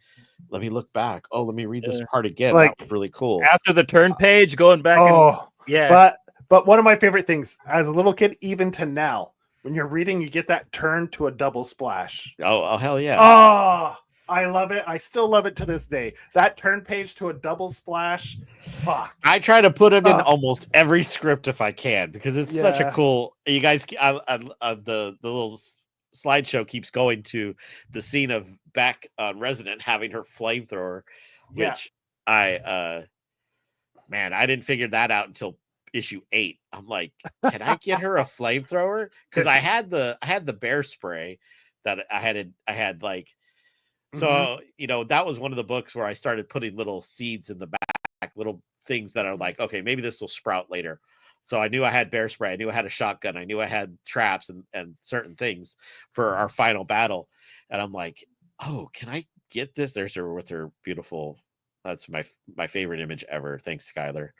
look back. Oh, let me read this part again. That Like was really cool." After the turn page, going back and Oh, yeah, but one of my favorite things as a little kid, even to now, when you're reading, you get that turn to a double splash. Oh, hell yeah. Oh, I love it. I still love it to this day. That turn page to a double splash. Fuck. I try to put them in almost every script if I can, because it's such a Yeah. cool. You guys, the little slideshow keeps going to the scene of Beck on Resonant having her flamethrower, Yeah. which I didn't figure that out until issue 8. I'm like, can I get her a flamethrower? Because I had the bear spray that I had like. So, that was one of the books where I started putting little seeds in the back, little things that are like, okay, maybe this will sprout later. So I knew I had bear spray. I knew I had a shotgun. I knew I had traps and certain things for our final battle. And I'm like, oh, can I get this? There's her with her beautiful, that's my favorite image ever. Thanks, Skylar.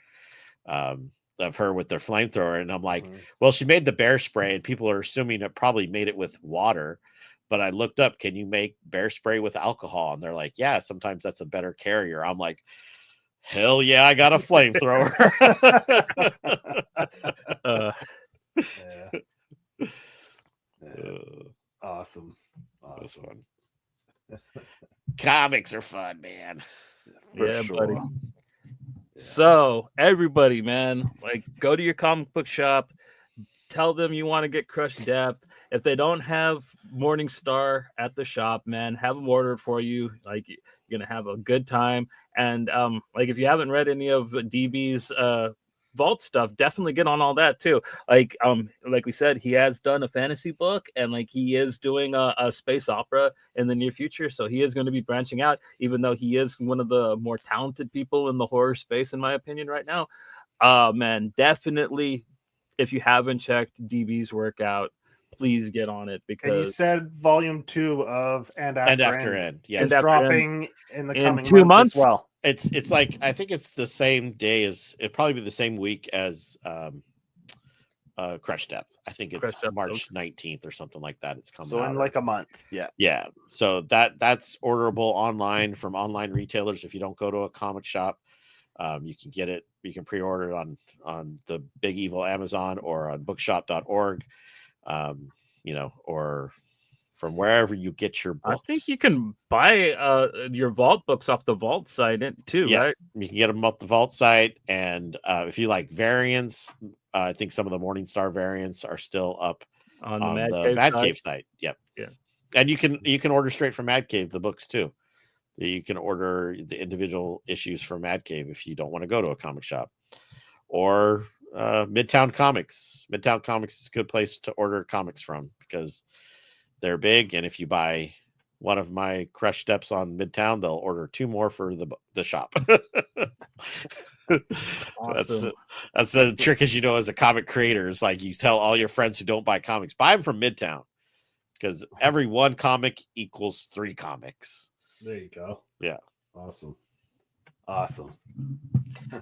Of her with their flamethrower. And I'm like, well, she made the bear spray and people are assuming it probably made it with water. but I looked up, can you make bear spray with alcohol? And they're like, yeah, sometimes that's a better carrier. I'm like, hell yeah, I got a flamethrower. Yeah. Awesome. That's fun. Comics are fun, man. For sure. buddy. So everybody, man, like go to your comic book shop, tell them you want to get Crush Depth. If they don't have Morningstar at the shop, man, have them order it for you. Like you're gonna have a good time. And like if you haven't read any of DB's vault stuff, definitely get on all that too. Like we said, he has done a fantasy book, and like he is doing a space opera in the near future, so he is going to be branching out, even though he is one of the more talented people in the horror space, in my opinion, right now. Man, definitely, if you haven't checked DB's work out, please get on it, because And you said volume 2 of And After End yeah, is And After dropping in the in coming 2 months as months? well. it's like, I think it's the same day as, it'd probably be the same week as Crush Depth. I think Crush it's Depth, March 19th or something like that. It's coming So out in like a month. yeah. So that's orderable online from online retailers. If you don't go to a comic shop, you can get it. You can pre-order it on the big evil Amazon or on bookshop.org, or from wherever you get your books. I think you can buy your vault books off the vault site too, Yeah, right? you can get them off the vault site. And if you like variants, I think some of the Morningstar variants are still up On the Mad Cave site. Yep. Yeah. And you can order straight from Mad Cave the books too. You can order the individual issues from Mad Cave if you don't want to go to a comic shop. Or Midtown Comics. Midtown Comics is a good place to order comics from because they're big. And if you buy one of my Crush Steps on Midtown, they'll order 2 more for the shop. Awesome. That's the trick, as you know, as a comic creator. Is like you tell all your friends who don't buy comics, buy them from Midtown, because every 1 comic equals 3 comics. There you go. Yeah. Awesome.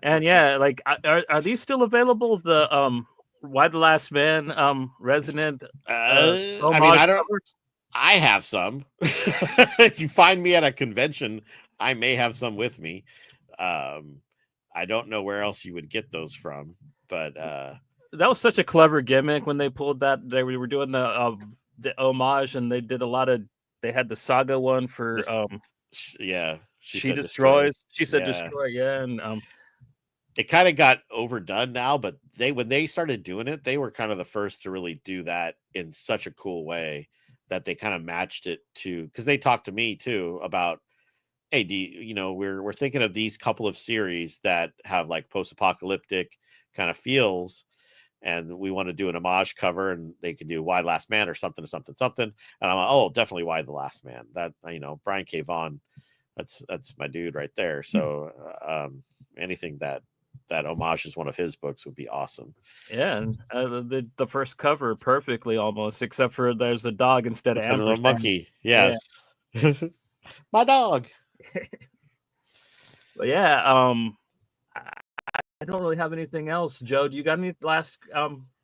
And yeah, like are these still available? The Why the Last Man Resonant I mean, cover? I have some. If you find me at a convention, I may have some with me. I don't know where else you would get those from, but that was such a clever gimmick when they pulled that. They were doing the homage, and they did a lot of. They had the Saga one for yeah. She destroys. She said Yeah. destroy. Yeah, and it kind of got overdone now, but when they started doing it, they were kind of the first to really do that in such a cool way that they kind of matched it to, because they talked to me too about, hey, we're thinking of these couple of series that have like post-apocalyptic kind of feels, and we want to do an homage cover, and they can do Why Last Man or something. And I'm like, oh, definitely Why the Last Man. That, Brian K. Vaughan, that's my dude right there. So anything that homages one of his books would be awesome. yeah, and the first cover perfectly almost, except for there's a dog instead of a monkey. Yes. Yeah. My dog. But yeah, I don't really have anything else. Joe, do you got any last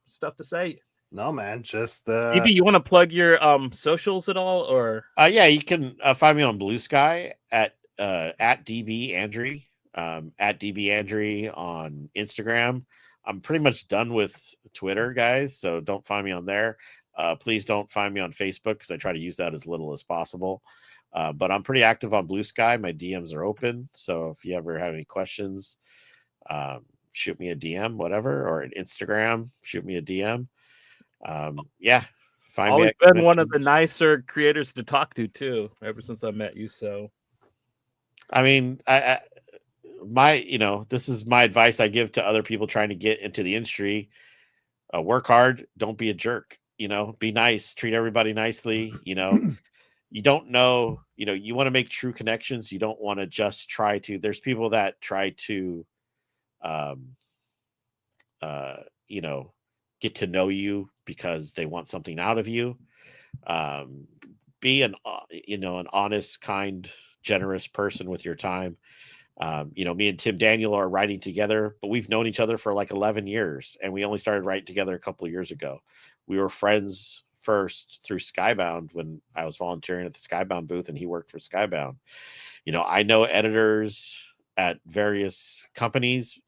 stuff to say? No, man, just DB, you want to plug your socials at all, or yeah, you can find me on Blue Sky at DB Andry, at DB Andry on Instagram. I'm pretty much done with Twitter, guys, so don't find me on there. Please don't find me on Facebook, because I try to use that as little as possible. But I'm pretty active on Blue Sky. My DMs are open, so if you ever have any questions, shoot me a DM, whatever, or an Instagram, shoot me a DM. Yeah, find always me. been one of the nicer creators to talk to too, ever since I met you. So, I mean, this is my advice I give to other people trying to get into the industry. Work hard, don't be a jerk. Be nice, treat everybody nicely. You don't know. You want to make true connections. You don't want to just try to. There's people that try to, get to know you because they want something out of you. Be an honest, kind, generous person with your time. Me and Tim Daniel are writing together, but we've known each other for like 11 years, and we only started writing together a couple of years ago. We were friends first through Skybound when I was volunteering at the Skybound booth and he worked for Skybound. I know editors at various companies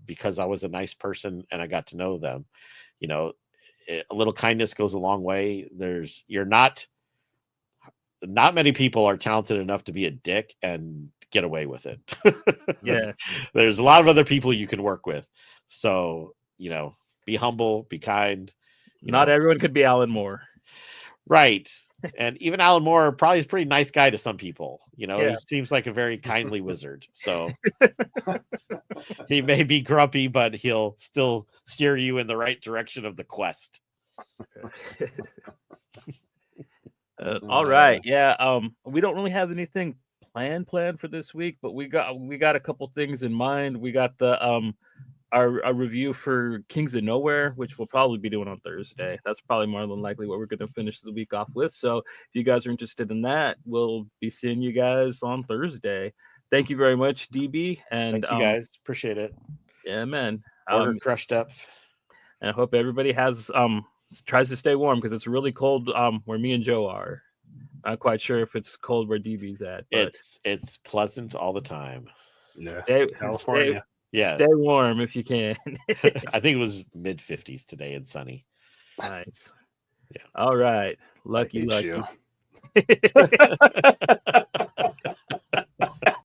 because I was a nice person and I got to know them. A little kindness goes a long way. Not many people are talented enough to be a dick and get away with it. Yeah. There's a lot of other people you can work with. So, be humble, be kind. Not everyone could be Alan Moore. Right. And even Alan Moore probably is a pretty nice guy to some people. He Yeah. seems like a very kindly wizard. So he may be grumpy, but he'll still steer you in the right direction of the quest. All right. Yeah. We don't really have anything planned for this week, but we got a couple things in mind. We got the our review for Kings of Nowhere, which we'll probably be doing on Thursday. That's probably more than likely what we're going to finish the week off with. So if you guys are interested in that, we'll be seeing you guys on Thursday. Thank you very much, DB. And thank you guys. Appreciate it. Yeah, man. Order Crush Depth. And I hope everybody tries to stay warm because it's really cold where me and Joe are. Not quite sure if it's cold where DB's at. But it's pleasant all the time. Yeah. California. Yeah. Stay warm if you can. I think it was mid-50s today and sunny. Nice. Yeah. All right. Lucky. You.